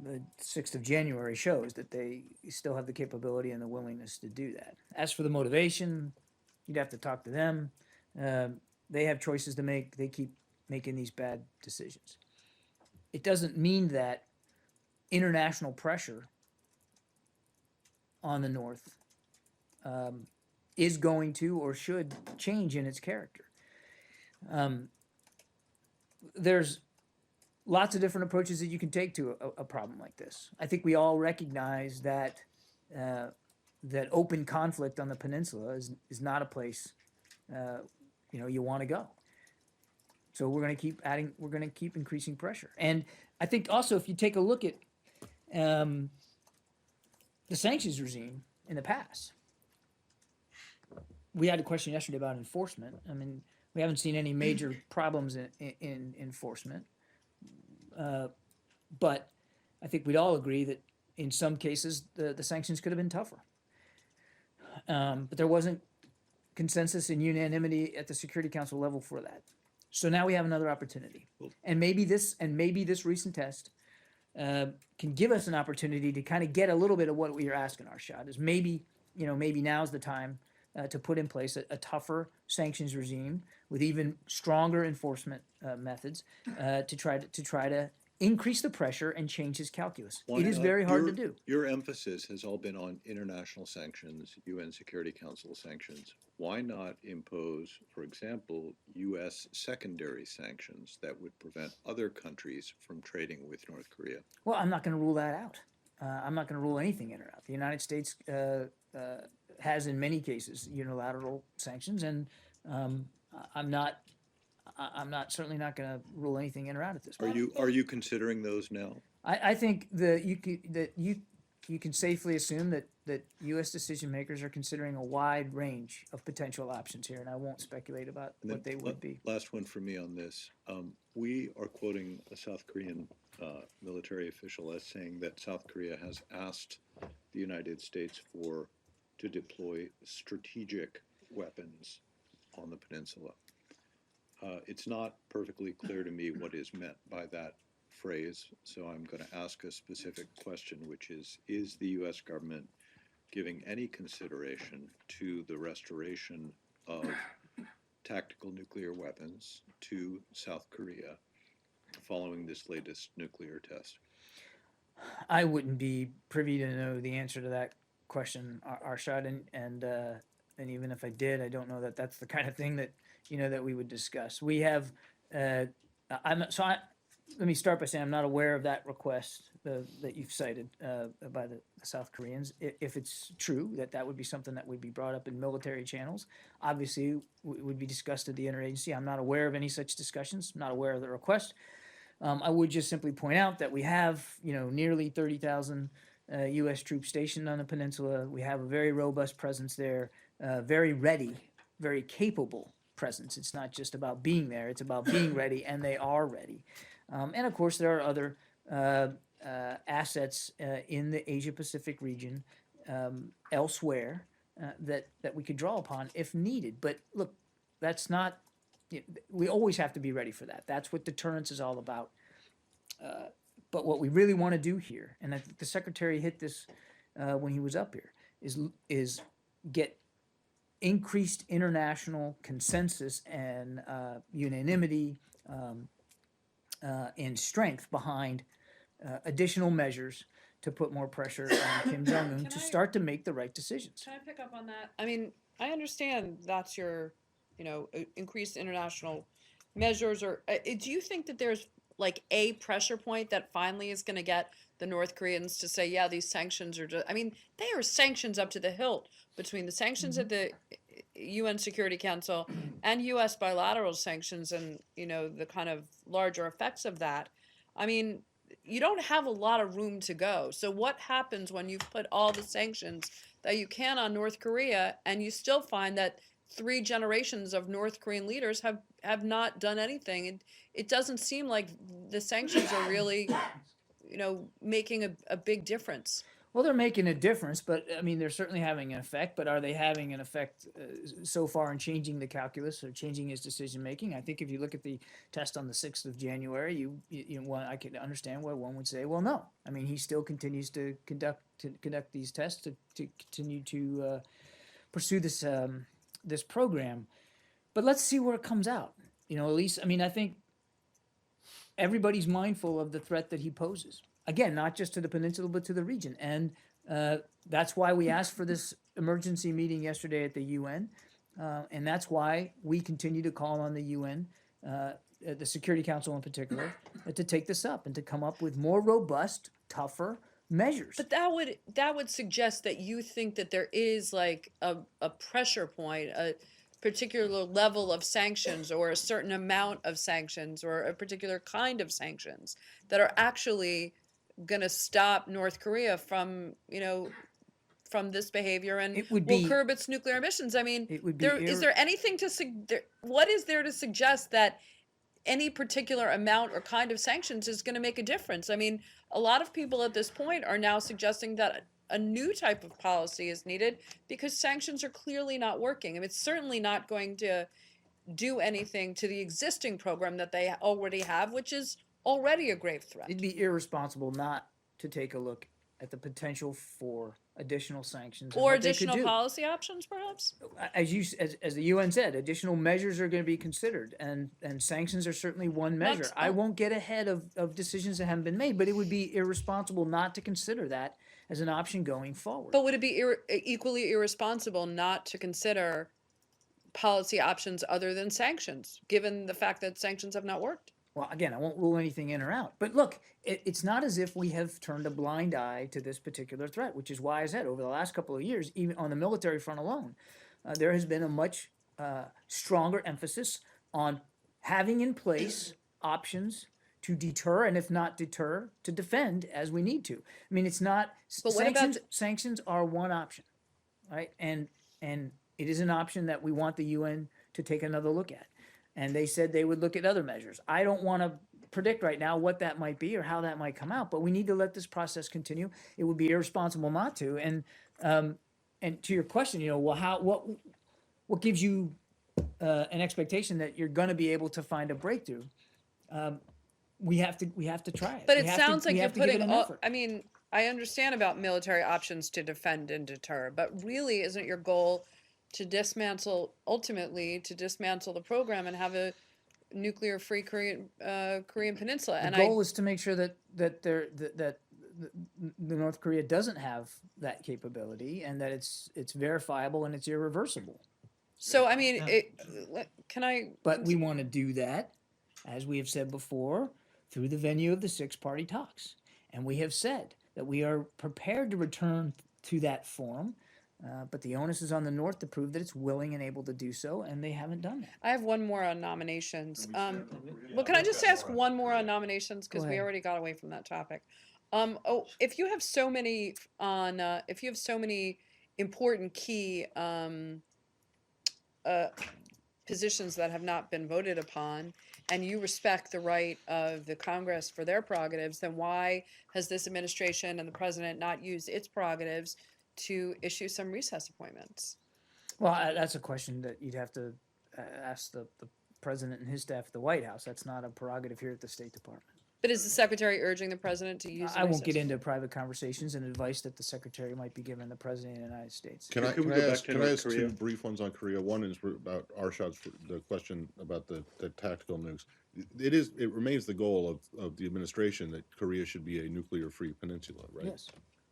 the 6th of January shows that they still have the capability and the willingness to do that. As for the motivation, you'd have to talk to them. They have choices to make. They keep making these bad decisions. It doesn't mean that international pressure on the North is going to or should change in its character. There's lots of different approaches that you can take to a problem like this. I think we all recognize that that open conflict on the peninsula is not a place you know you want to go. So we're going to keep adding. We're going to keep increasing pressure. And I think also if you take a look at the sanctions regime in the past, we had a question yesterday about enforcement. I mean, we haven't seen any major problems in enforcement. But I think we'd all agree that in some cases the sanctions could have been tougher. But there wasn't consensus and unanimity at the Security Council level for that. So now we have another opportunity. And maybe this recent test can give us an opportunity to kind of get a little bit of what we are asking our shot is maybe now's the time to put in place a tougher sanctions regime with even stronger enforcement methods to try to increase the pressure and change his calculus. It is very hard to do. Your emphasis has all been on international sanctions, UN Security Council sanctions. Why not impose, for example, U.S. secondary sanctions that would prevent other countries from trading with North Korea? Well, I'm not going to rule that out. I'm not going to rule anything in or out. The United States has, in many cases, unilateral sanctions, and I'm certainly not going to rule anything in or out at this point. Are you considering those now? I think that you can safely assume that U.S. decision makers are considering a wide range of potential options here, and I won't speculate about what they would be. Last one for me on this. We are quoting a South Korean military official as saying that South Korea has asked the United States for to deploy strategic weapons on the peninsula. It's not perfectly clear to me what is meant by that phrase, so I'm going to ask a specific question, which is the U.S. government giving any consideration to the restoration of tactical nuclear weapons to South Korea following this latest nuclear test? I wouldn't be privy to know the answer to that question, Arshad, and even if I did, I don't know that that's the kind of thing that that we would discuss. We have, let me start by saying I'm not aware of that request that you've cited by the South Koreans. If it's true that would be something that would be brought up in military channels, obviously would be discussed at the interagency. I'm not aware of any such discussions. I'm not aware of the request. I would just simply point out that we have nearly 30,000 U.S. troops stationed on the peninsula. We have a very robust presence there, very ready, very capable presence. It's not just about being there; it's about being ready, and they are ready. And of course, there are other assets in the Asia-Pacific region elsewhere that we could draw upon if needed. But look, that's not. We always have to be ready for that. That's what deterrence is all about. But what we really want to do here, and I think the Secretary hit this when he was up here, is get increased international consensus and unanimity and strength behind additional measures to put more pressure on Kim Jong-un to start to make the right decisions. Can I pick up on that? I mean, I understand that's your, increased international measures, or do you think that there's like a pressure point that finally is going to get the North Koreans to say, yeah, these sanctions are just, I mean, they are sanctions up to the hilt between the sanctions at the UN Security Council and U.S. bilateral sanctions and, the kind of larger effects of that. I mean, you don't have a lot of room to go. So what happens when you put all the sanctions that you can on North Korea and you still find that 3 generations of North Korean leaders have not done anything? It doesn't seem like the sanctions are really, making a big difference. Well, they're making a difference, but I mean, they're certainly having an effect. But are they having an effect so far in changing the calculus or changing his decision making? I think if you look at the test on the 6th of January, I can understand why one would say, well, no. I mean, he still continues to conduct these tests to continue to pursue this program. But let's see where it comes out. At least, I mean, I think everybody's mindful of the threat that he poses. Again, not just to the peninsula, but to the region. And that's why we asked for this emergency meeting yesterday at the UN. And that's why we continue to call on the UN, the Security Council in particular, to take this up and to come up with more robust, tougher measures. But that would suggest that you think that there is like a pressure point, a particular level of sanctions or a certain amount of sanctions or a particular kind of sanctions that are actually going to stop North Korea from this behavior and will curb its nuclear emissions. I mean, is there anything what is there to suggest that any particular amount or kind of sanctions is going to make a difference? I mean, a lot of people at this point are now suggesting that a new type of policy is needed because sanctions are clearly not working. I mean, it's certainly not going to do anything to the existing program that they already have, which is already a grave threat. It'd be irresponsible not to take a look at the potential for additional sanctions or additional policy options, perhaps. As the UN said, additional measures are going to be considered, and sanctions are certainly one measure. I won't get ahead of decisions that haven't been made, but it would be irresponsible not to consider that as an option going forward. But would it be equally irresponsible not to consider policy options other than sanctions, given the fact that sanctions have not worked? Well, again, I won't rule anything in or out. But look, it's not as if we have turned a blind eye to this particular threat, which is why I said over the last couple of years, even on the military front alone, there has been a much stronger emphasis on having in place options to deter, and if not deter, to defend as we need to. I mean, it's not sanctions are one option, right? And it is an option that we want the UN to take another look at. And they said they would look at other measures. I don't want to predict right now what that might be or how that might come out, but we need to let this process continue. It would be irresponsible not to. And and to your question, well, what gives you an expectation that you're going to be able to find a breakthrough? We have to try it. But We it have to- sounds like we you're have to give it putting an all, effort. I mean, I understand about military options to defend and deter, but really isn't your goal ultimately to dismantle the program and have a nuclear-free Korean Peninsula? The And goal is to make sure that the North Korea doesn't have that capability, and that it's verifiable and it's irreversible. so, I mean, can I? But we want to do that, as we have said before, through the venue of the six-party talks. And we have said that we are prepared to return to that forum, but the onus is on the North to prove that it's willing and able to do so, and they haven't done that. I have one more on nominations. Well, can I just ask one more on nominations, because Go we ahead. already got away from that topic. If you have so many important key positions that have not been voted upon, and you respect the right of the Congress for their prerogatives, then why has this administration and the president not used its prerogatives to issue some recess appointments? Well, that's a question that you'd have to ask the president and his staff at the White House. That's not a prerogative here at the State Department. But is the secretary urging the president to use? I won't get into private conversations and advice that the secretary might be giving the president of the United States. Can I we go back ask, to can I North ask Korea? two brief ones on Korea? One is about Arshad's, the question about the tactical nukes. It remains the goal of the administration that Korea should be a nuclear-free peninsula, right? Yes.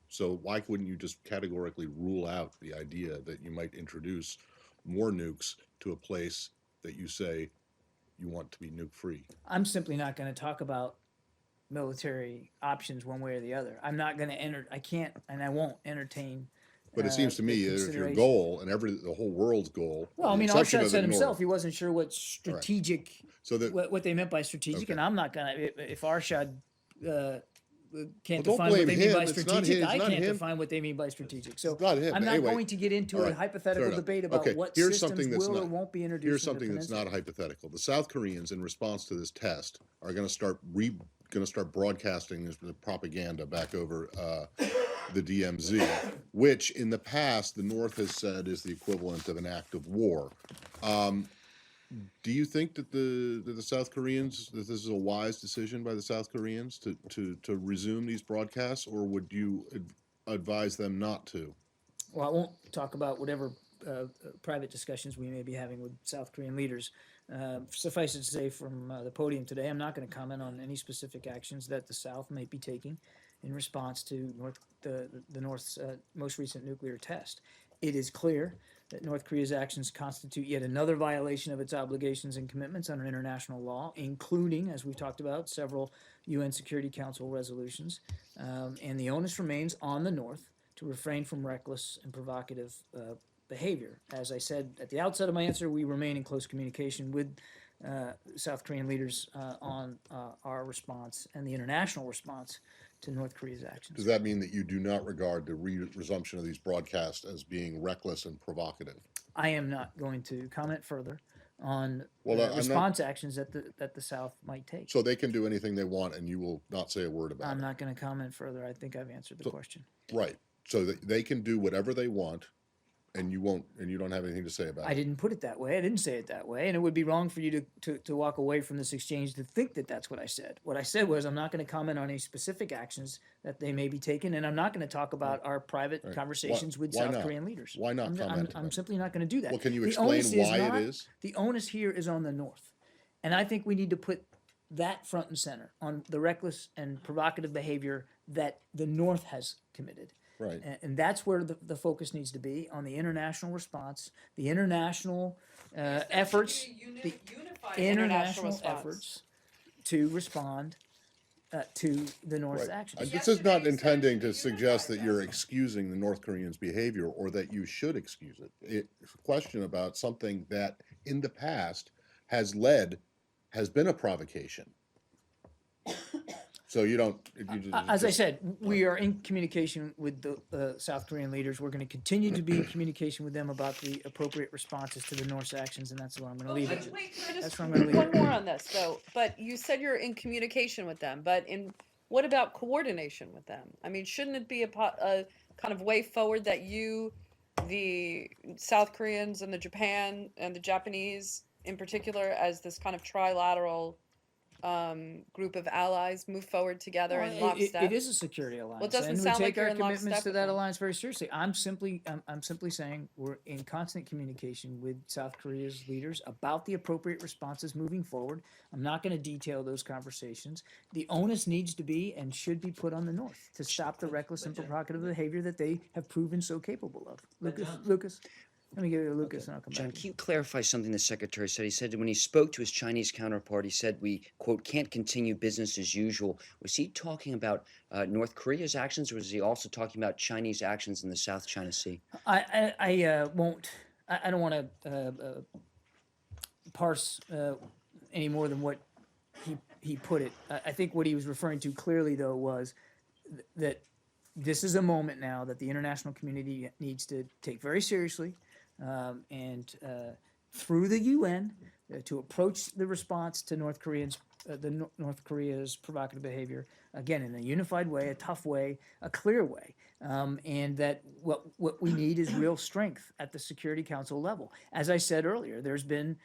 So why wouldn't you just categorically rule out the idea that you might introduce more nukes to a place that you say you want to be nuke-free? I'm simply not going to talk about military options one way or the other. I'm not going to I can't and I won't entertain. But it seems to the me that if your consideration. goal and the whole world's goal. Well, I with mean, the exception Arshad of said the himself North- he wasn't sure what strategic, So that what they meant by strategic, Okay. and I'm not going to. If Arshad can't Well, don't define what blame they mean him. by It's not strategic, his- I not can't him. define what they mean by strategic. So It's not him, I'm but not anyway. going to get into All a right. hypothetical Fair enough. debate about Okay, what here's systems something that's will or not- won't be introduced. Here's in the something that's peninsula. not hypothetical. The South Koreans, in response to this test, are going to start broadcasting the propaganda back over the DMZ, which in the past the North has said is the equivalent of an act of war. Do you think that the South Koreans, that this is a wise decision by the South Koreans to resume these broadcasts, or would you advise them not to? Well, I won't talk about whatever private discussions we may be having with South Korean leaders. Suffice it to say from the podium today, I'm not going to comment on any specific actions that the South may be taking in response to the North's most recent nuclear test. It is clear that North Korea's actions constitute yet another violation of its obligations and commitments under international law, including, as we've talked about, several UN Security Council resolutions. And the onus remains on the North to refrain from reckless and provocative behavior. As I said at the outset of my answer, we remain in close communication with South Korean leaders on our response and the international response to North Korea's actions. Does that mean that you do not regard the resumption of these broadcasts as being reckless and provocative? I am not going to comment further on Well, I'm not- response actions that the South might take. So they can do anything they want, and you will not say a word about I'm it? not going to comment further. I think I've answered the question. Right. So that they can do whatever they want, and you won't, and you don't have anything to say about I it? didn't put it that way. I didn't say it that way. And it would be wrong for you to walk away from this exchange to think that that's what I said. What I said was I'm not going to comment on any specific actions that they may be taking, and I'm not going to talk about our private Right. conversations with Why South not? Korean leaders. Why not comment on I'm them? simply not going to do that. Well, can you The explain onus why not- it is? The onus here is on the North. And I think we need to put that front and center on the reckless and provocative behavior that the North has committed. Right. And that's where the focus needs to be, on the international response, the international efforts, the international response. efforts to respond to the North's Right. actions. This is not intending to suggest that you're excusing the North Koreans' behavior or that you should excuse it. It's a question about something that in the past has been a provocation. So you don't. As I said, we are in communication with the South Korean leaders. We're going to continue to be in communication with them about the appropriate responses to the North's actions, and that's where I'm going to leave it. Wait, can I That's just, where I'm gonna leave one it. more on this, though. But you said you're in communication with them, but what about coordination with them? I mean, shouldn't it be a kind of way forward that you the South Koreans and the Japan and the Japanese in particular as this kind of trilateral group of allies move forward together in lockstep? It is a security alliance, doesn't and we sound like take you're our in commitments lockstep to with that them. alliance very seriously. I'm simply saying we're in constant communication with South Korea's leaders about the appropriate responses moving forward. I'm not going to detail those conversations. The onus needs to be and should be put on the North to stop the reckless and provocative behavior that they have proven so capable of. Lucas. Let me give it to Lucas, and I'll come John, back to can you. you clarify something the secretary said? He said when he spoke to his Chinese counterpart, he said we, quote, can't continue business as usual. Was he talking about North Korea's actions, or was he also talking about Chinese actions in the South China Sea? I won't. I don't want to parse any more than what he put it. I think what he was referring to clearly, though, was that this is a moment now that the international community needs to take very seriously, and through the UN to approach the response to North Korea's provocative behavior again in a unified way, a tough way, a clear way, and that what we need is real strength at the Security Council level. As I said earlier, there's been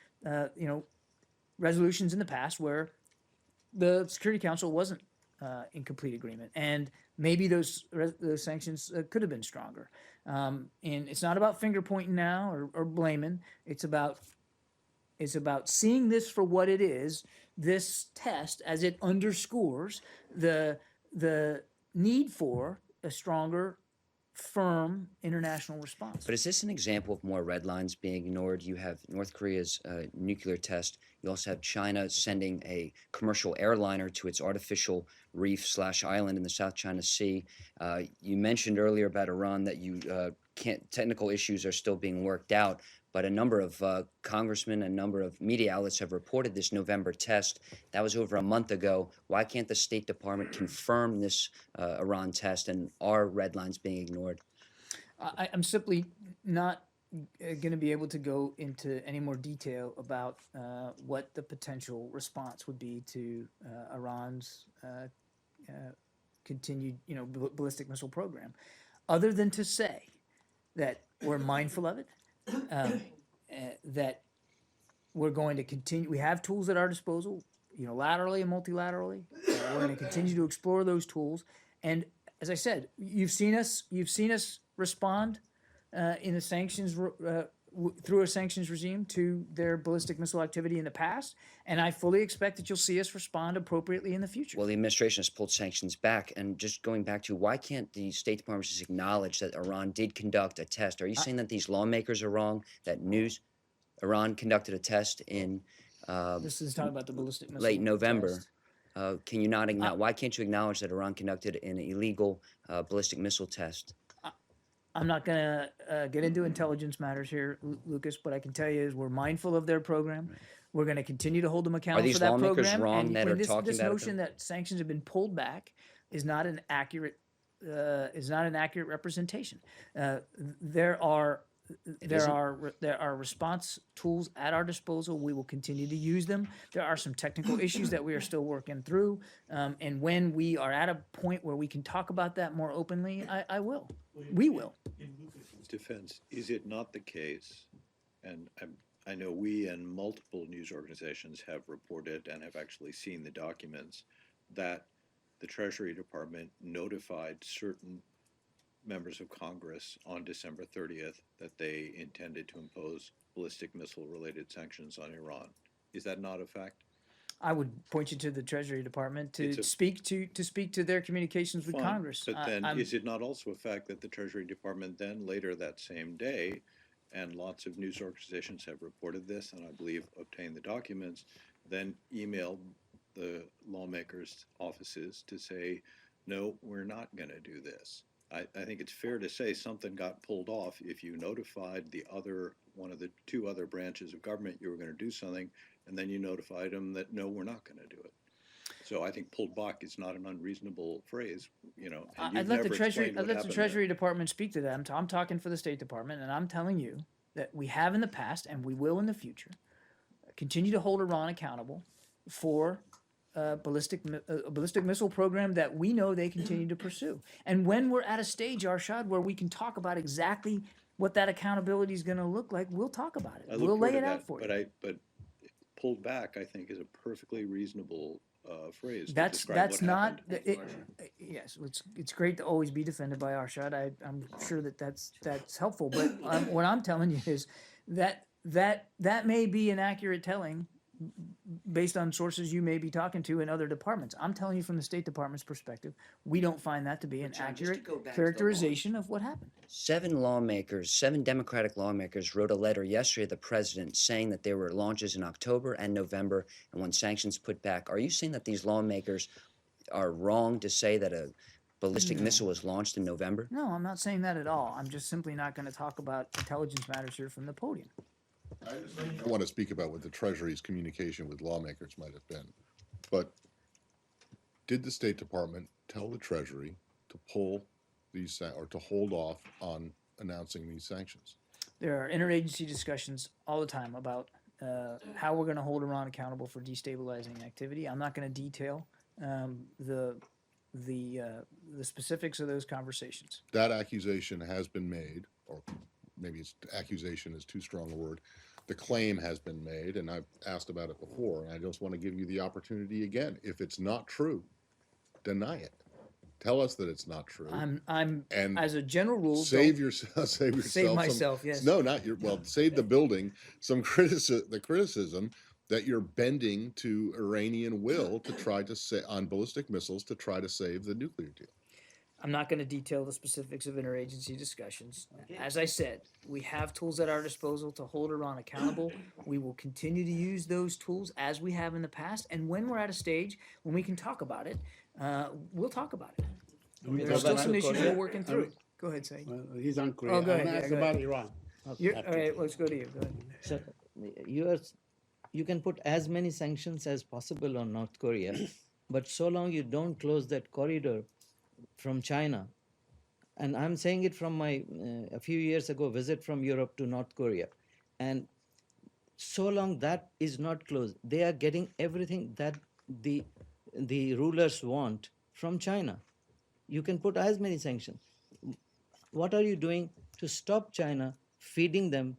resolutions in the past where the Security Council wasn't in complete agreement, and maybe those sanctions could have been stronger. And it's not about finger pointing now or blaming. It's about seeing this for what it is. This test, as it underscores the need for a stronger, firm international response. But is this an example of more red lines being ignored? You have North Korea's nuclear test. You also have China sending a commercial airliner to its artificial reef/island in the South China Sea. You mentioned earlier about Iran that technical issues are still being worked out, but a number of congressmen, a number of media outlets have reported this November test. That was over a month ago. Why can't the State Department confirm this Iran test, and are red lines being ignored? I'm simply not going to be able to go into any more detail about what the potential response would be to Iran's continued, ballistic missile program, other than to say that we're mindful of it, that we're going to continue. We have tools at our disposal, unilaterally and multilaterally. We're going to continue to explore those tools, and as I said, you've seen us respond in the sanctions through a sanctions regime to their ballistic missile activity in the past, and I fully expect that you'll see us respond appropriately in the future. Well, the administration has pulled sanctions back, and just going back to why can't the State Department just acknowledge that Iran did conduct a test? Are you saying that these lawmakers are wrong? That Iran conducted a test in this is talking about the ballistic missile late November? test. Can you not acknowledge? Why can't you acknowledge that Iran conducted an illegal ballistic missile test? I'm not going to get into intelligence matters here, Lucas, but I can tell you is we're mindful of their program. We're going to continue to hold them accountable for that program. Are these lawmakers wrong that are talking this about notion that sanctions have been pulled back is not an accurate representation. There are response tools at our disposal. We will continue to use them. There are some technical issues that we are still working through, and when we are at a point where we can talk about that more openly, I will. We will. In Lucas's defense, is it not the case, and I know we and multiple news organizations have reported and have actually seen the documents, that the Treasury Department notified certain members of Congress on December 30th that they intended to impose ballistic missile-related sanctions on Iran. Is that not a fact? I would point you to the Treasury Department to speak to their communications with Fine, Congress. But then, is it not also a fact that the Treasury Department then later that same day, and lots of news organizations have reported this, and I believe obtained the documents, then emailed the lawmakers' offices to say, no, we're not going to do this. I think it's fair to say something got pulled off if you notified one of the two other branches of government you were going to do something, and then you notified them that, no, we're not going to do it. So I think pulled back is not an unreasonable phrase, and I'd let the Treasury Department speak to that. I'm talking for the State Department, and I'm telling you that we have in the past, and we will in the future, continue to hold Iran accountable for a ballistic missile program that we know they continue to pursue. And when we're at a stage, Arshad, where we can talk about exactly what that accountability is going to look like, we'll talk about it. I look We'll forward lay to it out that, for but you. but pulled back, I think, is a perfectly reasonable phrase to That's describe what not happened. yes. It's great to always be defended by Arshad. I'm sure that's helpful. But what I'm telling you is that may be an accurate telling based on sources you may be talking to in other departments. I'm telling you from the State Department's perspective, we don't find that to be an John, just to accurate go back to the characterization of what happened. 7 Democratic lawmakers wrote a letter yesterday to the president saying that there were launches in October and November, and when sanctions put back. Are you saying that these lawmakers are wrong to say that a ballistic missile was launched in November? No, I'm not saying that at all. I'm just simply not going to talk about intelligence matters here from the podium. I want to speak about what the Treasury's communication with lawmakers might have been. But did the State Department tell the Treasury to pull these or to hold off on announcing these sanctions? There are interagency discussions all the time about how we're going to hold Iran accountable for destabilizing activity. I'm not going to detail the specifics of those conversations. That accusation has been made, or maybe accusation is too strong a word. The claim has been made, and I've asked about it before, and I just want to give you the opportunity again. If it's not true, deny it. Tell us that it's not true. I'm and as a general rule, save yourself. Save myself. Yes. No, not your. Well, save the building. Some criticism that you're bending to Iranian will to try to say on ballistic missiles to try to save the nuclear deal. I'm not going to detail the specifics of interagency discussions. As I said, we have tools at our disposal to hold Iran accountable. We will continue to use those tools as we have in the past. And when we're at a stage when we can talk about it, we'll talk about it. There are still some issues we're working through. Go ahead, Saeed. He's on Korea. Oh, go ahead. I'm Yeah, asked go about ahead. Iran. All right, let's go to you. Go ahead. So you can put as many sanctions as possible on North Korea, but so long you don't close that corridor from China, and I'm saying it from my a few years ago visit from Europe to North Korea, and so long that is not closed, they are getting everything that the rulers want from China. You can put as many sanctions. What are you doing to stop China feeding them,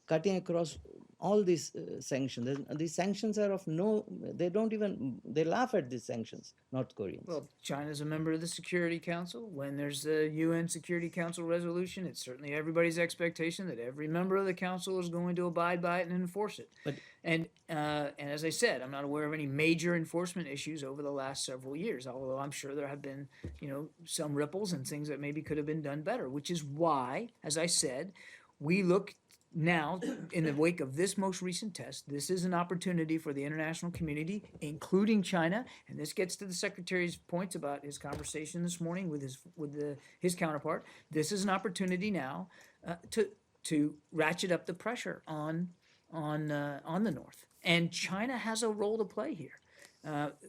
cutting across all these sanctions? These sanctions are of no, they laugh at these sanctions, North Koreans. Well, China's a member of the Security Council. When there's a UN Security Council resolution, it's certainly everybody's expectation that every member of the council is going to abide by it and enforce it. And as I said, I'm not aware of any major enforcement issues over the last several years, although I'm sure there have been, some ripples and things that maybe could have been done better, which is why, as I said, we look now, in the wake of this most recent test, this is an opportunity for the international community, including China, and this gets to the Secretary's points about his conversation this morning with his counterpart. This is an opportunity now to ratchet up the pressure on the North, and China has a role to play here.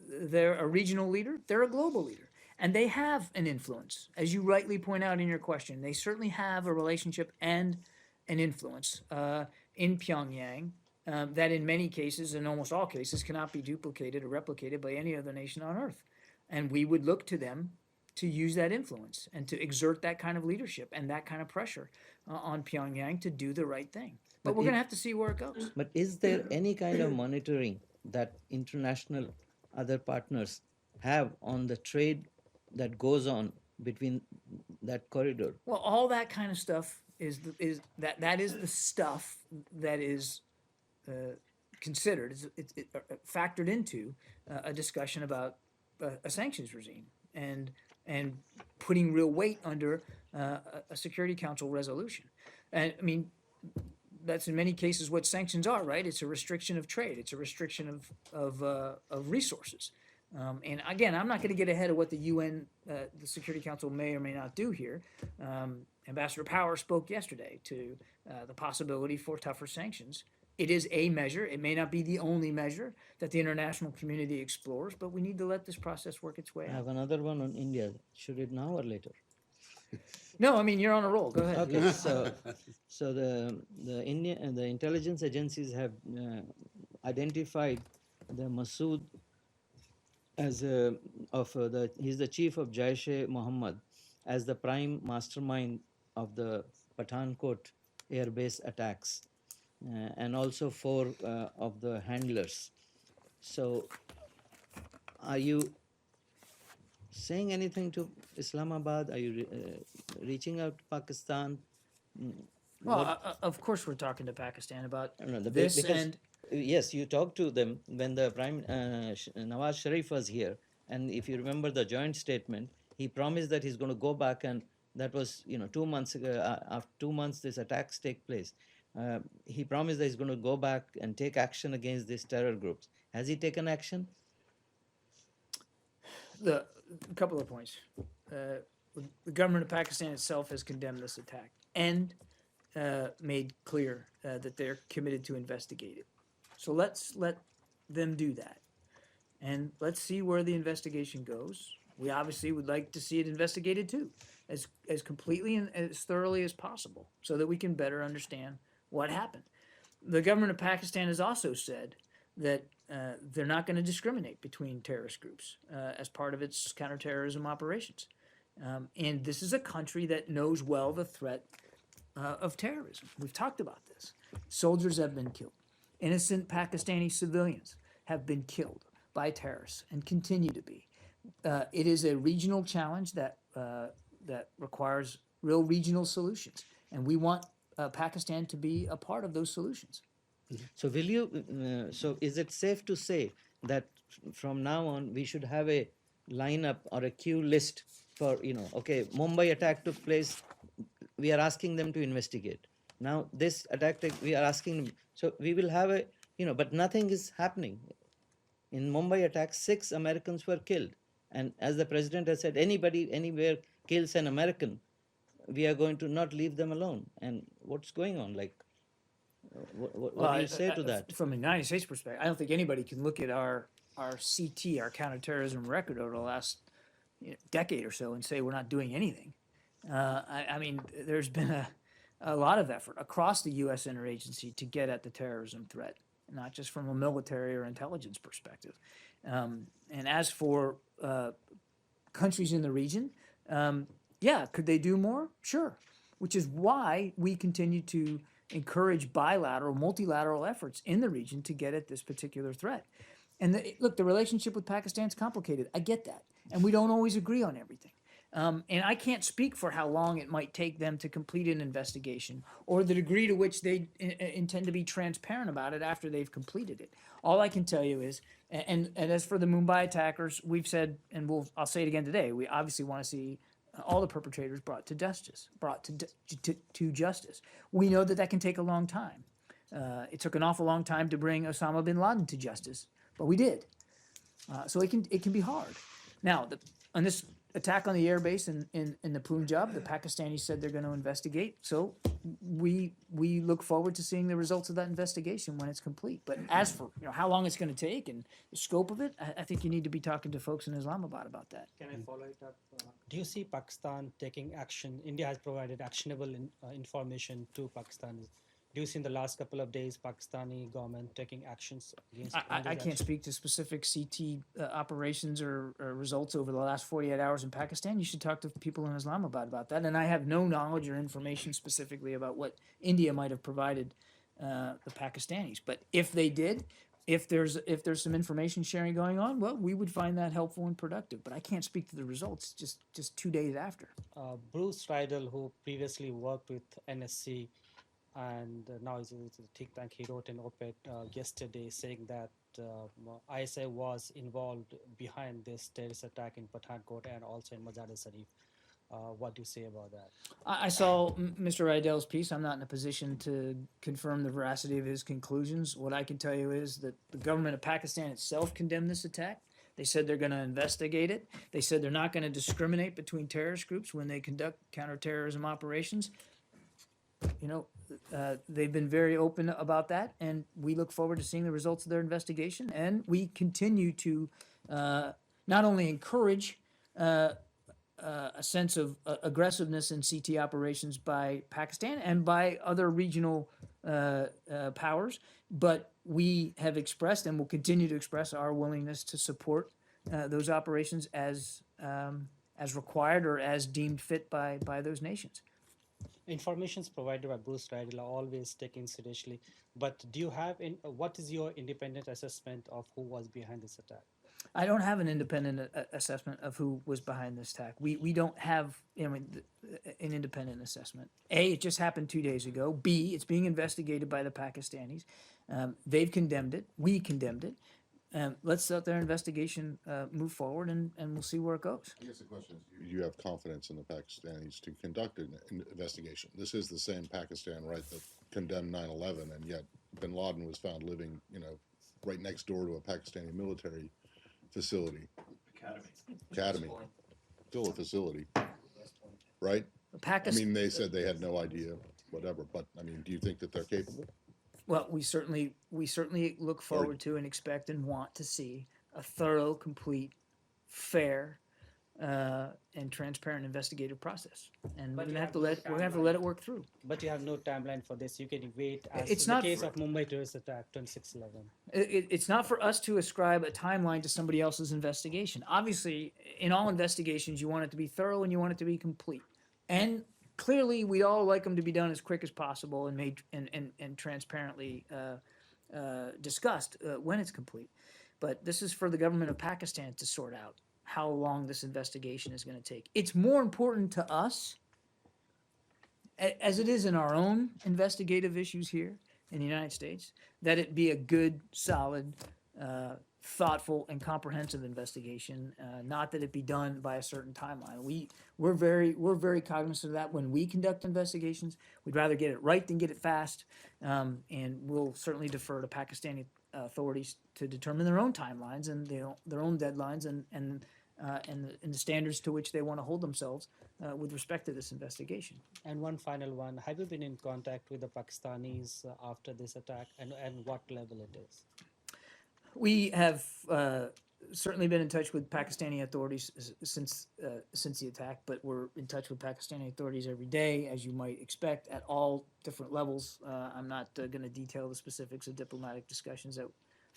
They're a regional leader. They're a global leader. And they have an influence, as you rightly point out in your question. They certainly have a relationship and an influence in Pyongyang that in many cases, in almost all cases, cannot be duplicated or replicated by any other nation on earth. And we would look to them to use that influence and to exert that kind of leadership and that kind of pressure on Pyongyang to do the right thing. But we're going to have to see where it goes. But is there any kind of monitoring that international other partners have on the trade that goes on between that corridor? Well, all that kind of stuff is the stuff that is considered, it's factored into a discussion about a sanctions regime and putting real weight under a Security Council resolution. And I mean, that's in many cases what sanctions are, right? It's a restriction of trade. It's a restriction of resources. And again, I'm not going to get ahead of what the UN, the Security Council may or may not do here. Ambassador Power spoke yesterday to the possibility for tougher sanctions. It is a measure. It may not be the only measure that the international community explores, but we need to let this process work its way I out. have another one on India. Should it now or later? No, I mean, you're on a roll. Go ahead. Okay, so the Indian and the intelligence agencies have identified the Masood as he's the chief of Jaish-e-Mohammed as the prime mastermind of the Pathankot air base attacks, and also 4 of the handlers. So, are you saying anything to Islamabad? Are you reaching out to Pakistan? Well, What- of course, we're talking to Pakistan about No, no, this, because and yes, you talked to them when the Nawaz Sharif was here, and if you remember the joint statement, he promised that he's going to go back, and that was 2 months ago. After 2 months, these attacks take place. He promised that he's going to go back and take action against these terror groups. Has he taken action? the a couple of points. The government of Pakistan itself has condemned this attack and made clear that they're committed to investigate it. So let's let them do that, and let's see where the investigation goes. We obviously would like to see it investigated too, as completely and as thoroughly as possible, so that we can better understand what happened. The government of Pakistan has also said that they're not going to discriminate between terrorist groups as part of its counterterrorism operations. And this is a country that knows well the threat of terrorism. We've talked about this. Soldiers have been killed. Innocent Pakistani civilians have been killed by terrorists and continue to be. It is a regional challenge that requires real regional solutions, and we want Pakistan to be a part of those solutions. So will you? So is it safe to say that from now on we should have a lineup or a queue list for okay, Mumbai attack took place, we are asking them to investigate. Now this attack we are asking them. So we will have a but nothing is happening. In Mumbai attack, 6 Americans were killed, and as the president has said, anybody anywhere kills an American, we are going to not leave them alone. And what's going on? Like, what do you say to that? From a United States perspective, I don't think anybody can look at our CT, our counterterrorism record over the last decade or so, and say we're not doing anything. I mean, there's been a lot of effort across the U.S. interagency to get at the terrorism threat, not just from a military or intelligence perspective. And as for countries in the region, yeah, could they do more? Sure. Which is why we continue to encourage bilateral, multilateral efforts in the region to get at this particular threat. And look, the relationship with Pakistan is complicated. I get that. And we don't always agree on everything. And I can't speak for how long it might take them to complete an investigation or the degree to which they intend to be transparent about it after they've completed it. All I can tell you is, and as for the Mumbai attackers, we've said, and I'll say it again today, we obviously want to see all the perpetrators brought to justice, to justice. We know that can take a long time. It took an awful long time to bring Osama bin Laden to justice, but we did. So it can be hard. Now, on this attack on the airbase in the Punjab, the Pakistanis said they're going to investigate. So we look forward to seeing the results of that investigation when it's complete. But as for how long it's going to take and the scope of it, I think you need to be talking to folks in Islamabad about that. Can I follow it up? Do you see Pakistan taking action? India has provided actionable information to Pakistan. Do you see in the last couple of days Pakistani government taking actions against I can't speak to specific CT operations or results over the last 48 hours in Pakistan. You should talk to people in Islamabad about that. And I have no knowledge or information specifically about what India might have provided the Pakistanis. But if they did, if there's some information sharing going on, well, we would find that helpful and productive. But I can't speak to the results just 2 days after. Bruce Rydell, who previously worked with NSC, and now is a think tank. He wrote an op-ed yesterday saying that ISI was involved behind this terrorist attack in Pathankot and also in Mazar-e-Sharif. What do you say about that? I saw Mr. Rydell's piece. I'm not in a position to confirm the veracity of his conclusions. What I can tell you is that the government of Pakistan itself condemned this attack. They said they're going to investigate it. They said they're not going to discriminate between terrorist groups when they conduct counterterrorism operations. They've been very open about that, and we look forward to seeing the results of their investigation. And we continue to not only encourage a sense of aggressiveness in CT operations by Pakistan and by other regional powers, but we have expressed and will continue to express our willingness to support those operations as required or as deemed fit by those nations. information provided by Bruce Rydell are always taken seriously. But do you have what is your independent assessment of who was behind this attack? I don't have an independent assessment of who was behind this attack. We don't have an independent assessment. A, it just happened 2 days ago. B, it's being investigated by the Pakistanis. They've condemned it. We condemned it. Let's let their investigation move forward, and we'll see where it goes. I guess the question is, do you have confidence in the Pakistanis to conduct an investigation? This is the same Pakistan, right, that condemned 9/11, and yet bin Laden was found living, right next door to a Pakistani military facility. Academy. Still a facility, right? I mean, they said they had no idea, whatever, but, I mean, do you think that they're capable? Well, we certainly look forward to and expect and want to see a thorough, complete, fair, and transparent investigative process. And we're gonna have to let it work through. But you have no timeline for this. You can wait. As It's in the not case for- of Mumbai terrorist attack, 26/11. It's not for us to ascribe a timeline to somebody else's investigation. Obviously, in all investigations, you want it to be thorough and you want it to be complete. And clearly, we'd all like them to be done as quick as possible and made and transparently discussed when it's complete. But this is for the government of Pakistan to sort out how long this investigation is going to take. It's more important to us, as it is in our own investigative issues here in the United States, that it be a good, solid, thoughtful, and comprehensive investigation. Not that it be done by a certain timeline. We're very cognizant of that when we conduct investigations. We'd rather get it right than get it fast, and we'll certainly defer to Pakistani authorities to determine their own timelines and their own deadlines and the standards to which they want to hold themselves with respect to this investigation. And one final one: have you been in contact with the Pakistanis after this attack, and what level it is? We have certainly been in touch with Pakistani authorities since the attack, but we're in touch with Pakistani authorities every day, as you might expect, at all different levels. I'm not going to detail the specifics of diplomatic discussions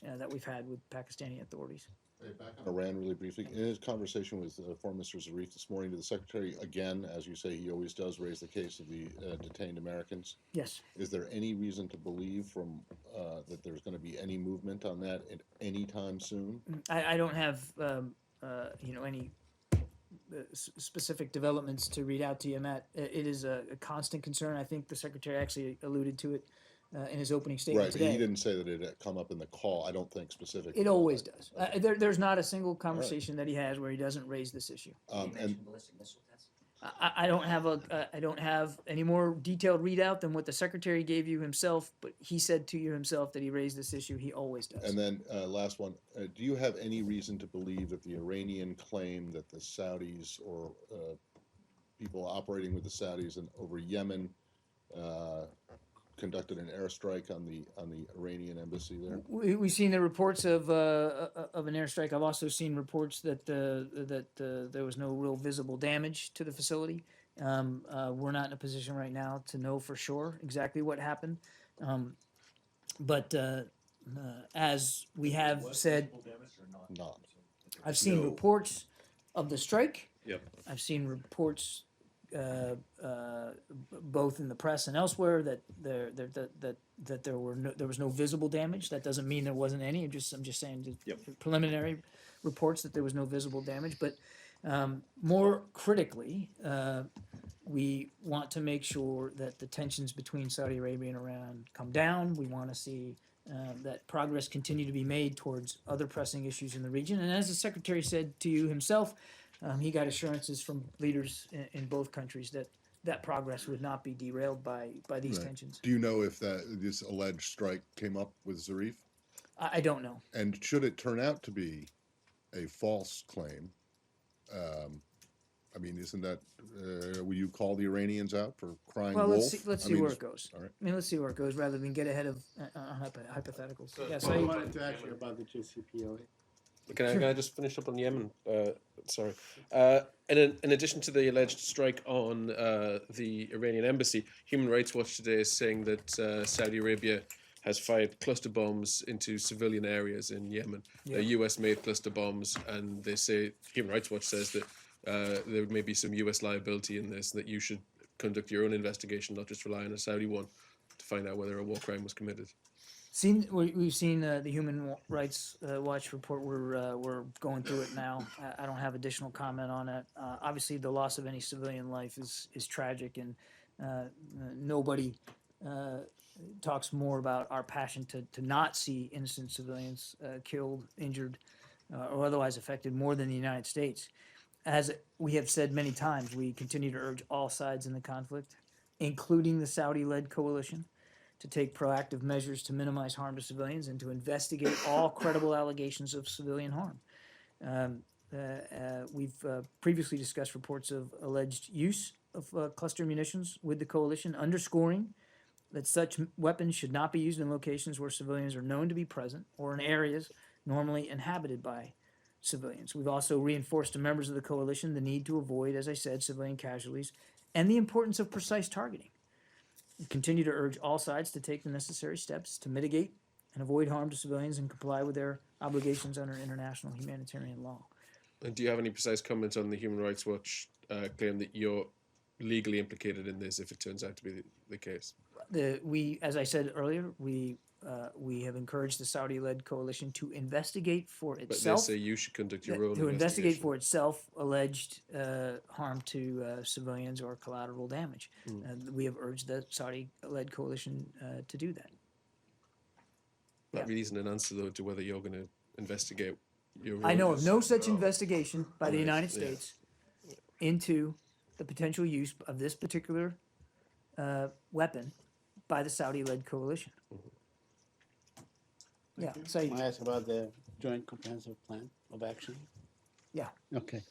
that we've had with Pakistani authorities. Hey, back on Iran really briefly. In his conversation with former Mr. Zarif this morning, did the Secretary, again, as you say he always does, raise the case of the detained Americans? Yes. Is there any reason to believe that there's going to be any movement on that at any time soon? I don't have any specific developments to read out to you, Matt. It is a constant concern. I think the Secretary actually alluded to it in his opening statement Right, today. he didn't say that it had come up in the call, I don't think specifically. It always does. There's not a single conversation that he has where he doesn't raise this issue. And I don't have any more detailed readout than what the Secretary gave you himself, but he said to you himself that he raised this issue. He always does. And then last one, do you have any reason to believe that the Iranian claim that the Saudis or people operating with the Saudis over Yemen conducted an airstrike on the Iranian embassy there? We've seen the reports of an airstrike. I've also seen reports that there was no real visible damage to the facility. We're not in a position right now to know for sure exactly what happened. But as we have said, I've seen reports of the strike. Yep. I've seen reports both in the press and elsewhere that there was no visible damage. That doesn't mean there wasn't any. I'm just saying preliminary reports that there was no visible damage. But more critically, we want to make sure that the tensions between Saudi Arabia and Iran come down. We want to see that progress continue to be made towards other pressing issues in the region. And as the Secretary said to you himself, he got assurances from leaders in both countries that progress would not be derailed by these tensions. Do you know if this alleged strike came up with Zarif? I don't know. And should it turn out to be a false claim, I mean, isn't that, will you call the Iranians out for crying wolf? Let's see where it goes. All right. I mean, let's see where it goes rather than get ahead of hypotheticals. Yes, I wanted to ask you about the JCPOA. Can I just finish up on Yemen? Sorry. In addition to the alleged strike on the Iranian embassy, Human Rights Watch today is saying that Saudi Arabia has fired cluster bombs into civilian areas in Yemen. Yeah. US-made cluster bombs, and they say Human Rights Watch says that there may be some US liability in this, that you should conduct your own investigation, not just rely on a Saudi one, to find out whether a war crime was committed. We've seen the Human Rights Watch report. We're going through it now. I don't have additional comment on it. Obviously, the loss of any civilian life is tragic, and nobody talks more about our passion to not see innocent civilians killed, injured, or otherwise affected more than the United States. As we have said many times, we continue to urge all sides in the conflict, including the Saudi-led coalition, to take proactive measures to minimize harm to civilians and to investigate all credible allegations of civilian harm. We've previously discussed reports of alleged use of cluster munitions with the coalition, underscoring that such weapons should not be used in locations where civilians are known to be present or in areas normally inhabited by civilians. We've also reinforced to members of the coalition the need to avoid, as I said, civilian casualties and the importance of precise targeting. We continue to urge all sides to take the necessary steps to mitigate and avoid harm to civilians and comply with their obligations under international humanitarian law. And do you have any precise comments on the Human Rights Watch claim that you're legally implicated in this if it turns out to be the case? As I said earlier, we have encouraged the Saudi-led coalition to investigate for itself. But they say you should conduct your own to investigate investigation. for itself alleged harm to civilians or collateral damage. We have urged the Saudi-led coalition to do that. That really isn't an answer, though, to whether you're going to investigate your own. I know of no such investigation by the United Yeah. States into the potential use of this particular weapon by the Saudi-led coalition. Yeah, so Can I ask about the Joint Comprehensive Plan of Action? Yeah. Okay.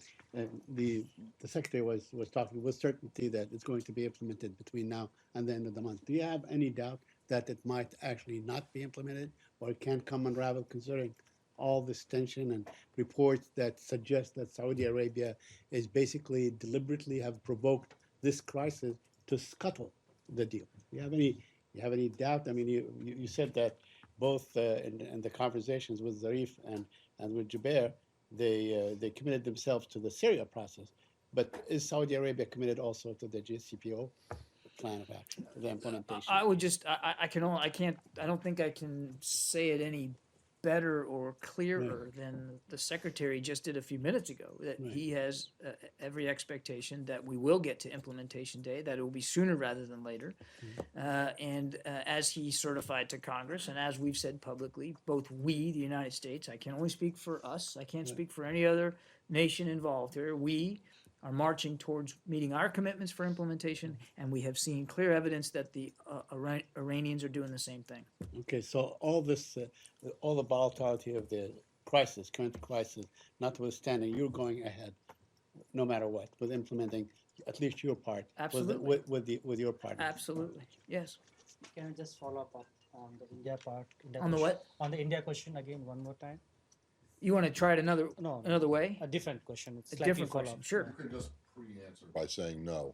The secretary was talking with certainty that it's going to be implemented between now and the end of the month. Do you have any doubt that it might actually not be implemented, or it can't come unravel, considering all this tension and reports that suggest that Saudi Arabia is basically deliberately have provoked this crisis to scuttle the deal? You have any doubt? I mean, you said that both in the conversations with Zarif and with Jubair, they committed themselves to the Syria process. But is Saudi Arabia committed also to the JCPO plan of action, the implementation? I would just, I don't think I can say it any better or clearer than the secretary just did a few minutes ago, that he has every expectation that we will get to implementation day, that it will be sooner rather than later. And as he certified to Congress, and as we've said publicly, both we, the United States, I can only speak for us, I can't speak for any other nation involved here, we are marching towards meeting our commitments for implementation, and we have seen clear evidence that the Iranians are doing the same thing. Okay, so all this, all the volatility of the crisis, current crisis, notwithstanding, you're going ahead, no matter what, with implementing at least your part. Absolutely. With your partner. Absolutely, yes. Can I just follow up on the India part? India On the question? what? On the India question again, one more time. You want to try it another way? A different question. It's A slightly different question, follow-up. sure. You can just pre-answer by saying no.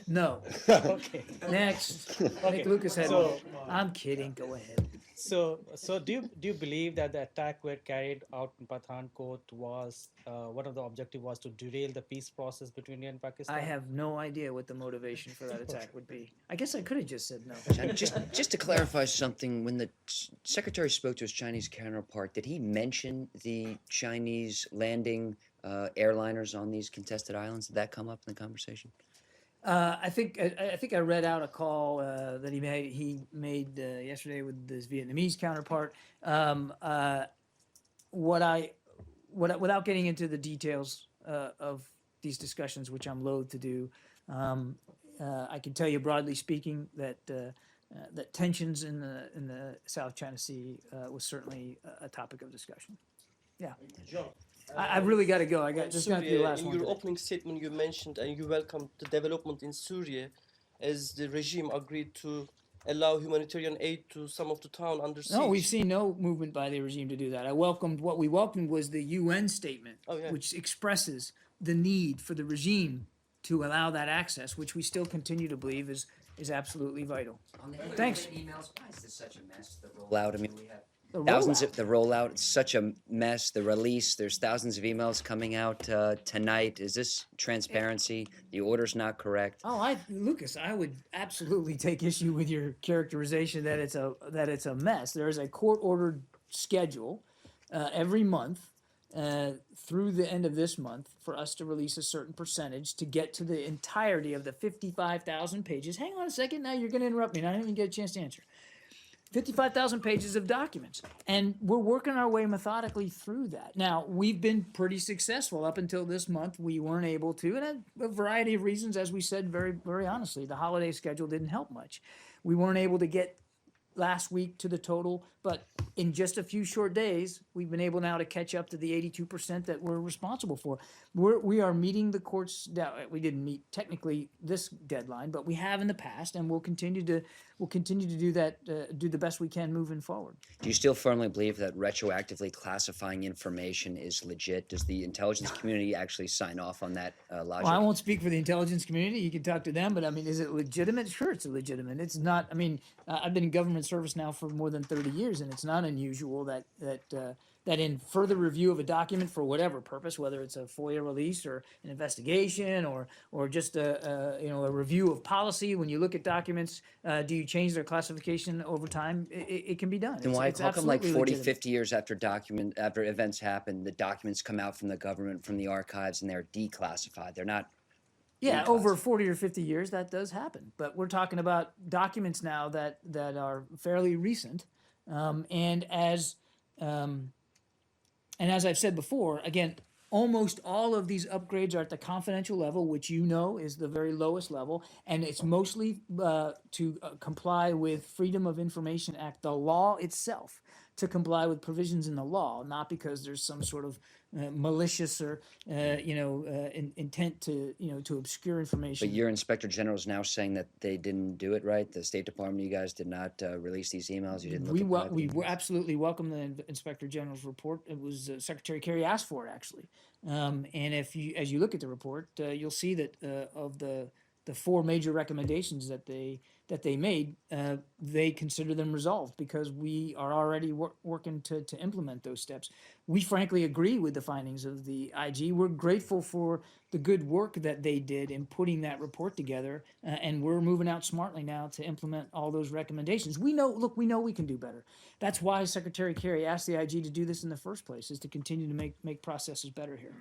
No. Okay. Next. Okay. Nick Lucas had So- one. I'm kidding. Go ahead. So do you believe that the attack were carried out in Pathankot was one of the objective was to derail the peace process between India and Pakistan? I have no idea what the motivation for that attack would be. I guess I could have just said no. And just to clarify something, when the secretary spoke to his Chinese counterpart, did he mention the Chinese landing airliners on these contested islands? Did that come up in the conversation? I think I read out a call that he made yesterday with his Vietnamese counterpart. Without getting into the details of these discussions, which I'm loath to do, I can tell you broadly speaking that that tensions in the South China Sea was certainly a topic of discussion. Yeah. I've really got to go. This is going to be the last in one. your today. opening statement, you mentioned and you welcomed the development in Syria as the regime agreed to allow humanitarian aid to some of the town under siege. No, we've seen no movement by the regime to do that. What we welcomed was the UN statement, which expresses the need for the regime to allow that access, which we still continue to believe is absolutely vital. Thanks. Emails. Why is this such a mess? The rollout. I mean, we have Thousands rollout. of the rollout. It's such a mess. The release. There's thousands of emails coming out tonight. Is this transparency? The order's not correct. Oh, Lucas, I would absolutely take issue with your characterization that it's a mess. There is a court-ordered schedule every month through the end of this month for us to release a certain percentage to get to the entirety of the 55,000 pages. Hang on a second. Now you're going to interrupt me, and I didn't even get a chance to answer. 55,000 pages of documents, and we're working our way methodically through that. Now, we've been pretty successful up until this month. We weren't able to, and a variety of reasons, as we said very, very honestly. The holiday schedule didn't help much. We weren't able to get last week to the total, but in just a few short days, we've been able now to catch up to the 82% that we're responsible for. We are meeting the court's, we didn't meet technically this deadline, but we have in the past, and we'll continue to do that, do the best we can moving forward. Do you still firmly believe that retroactively classifying information is legit? Does the intelligence community actually sign off on that logic? Well, I won't speak for the intelligence community. You can talk to them, but I mean, is it legitimate? Sure, it's legitimate. It's not. I mean, I've been in government service now for more than 30 years, and it's not unusual that in further review of a document for whatever purpose, whether it's a FOIA release or an investigation or just a review of policy, when you look at documents, do you change their classification over time? It can be done. Then It's how come like absolutely 40, legitimate. 50 years after events happen, the documents come out from the government, from the archives, and they're declassified? They're not. Yeah, over 40 or 50 years, that does happen. But we're talking about documents now that are fairly recent, and as I've said before, again, almost all of these upgrades are at the confidential level, which you know is the very lowest level, and it's mostly to comply with Freedom of Information Act, the law itself, to comply with provisions in the law, not because there's some sort of malicious or intent to obscure information. But your inspector general is now saying that they didn't do it right. The State Department, you guys did not release these emails. You didn't look at private We emails. absolutely welcome the inspector general's report. It was Secretary Kerry asked for it actually, and as you look at the report, you'll see that of the four major recommendations that they made, they consider them resolved because we are already working to implement those steps. We frankly agree with the findings of the IG. We're grateful for the good work that they did in putting that report together, and we're moving out smartly now to implement all those recommendations. We know we can do better. That's why Secretary Kerry asked the IG to do this in the first place, is to continue to make processes better here.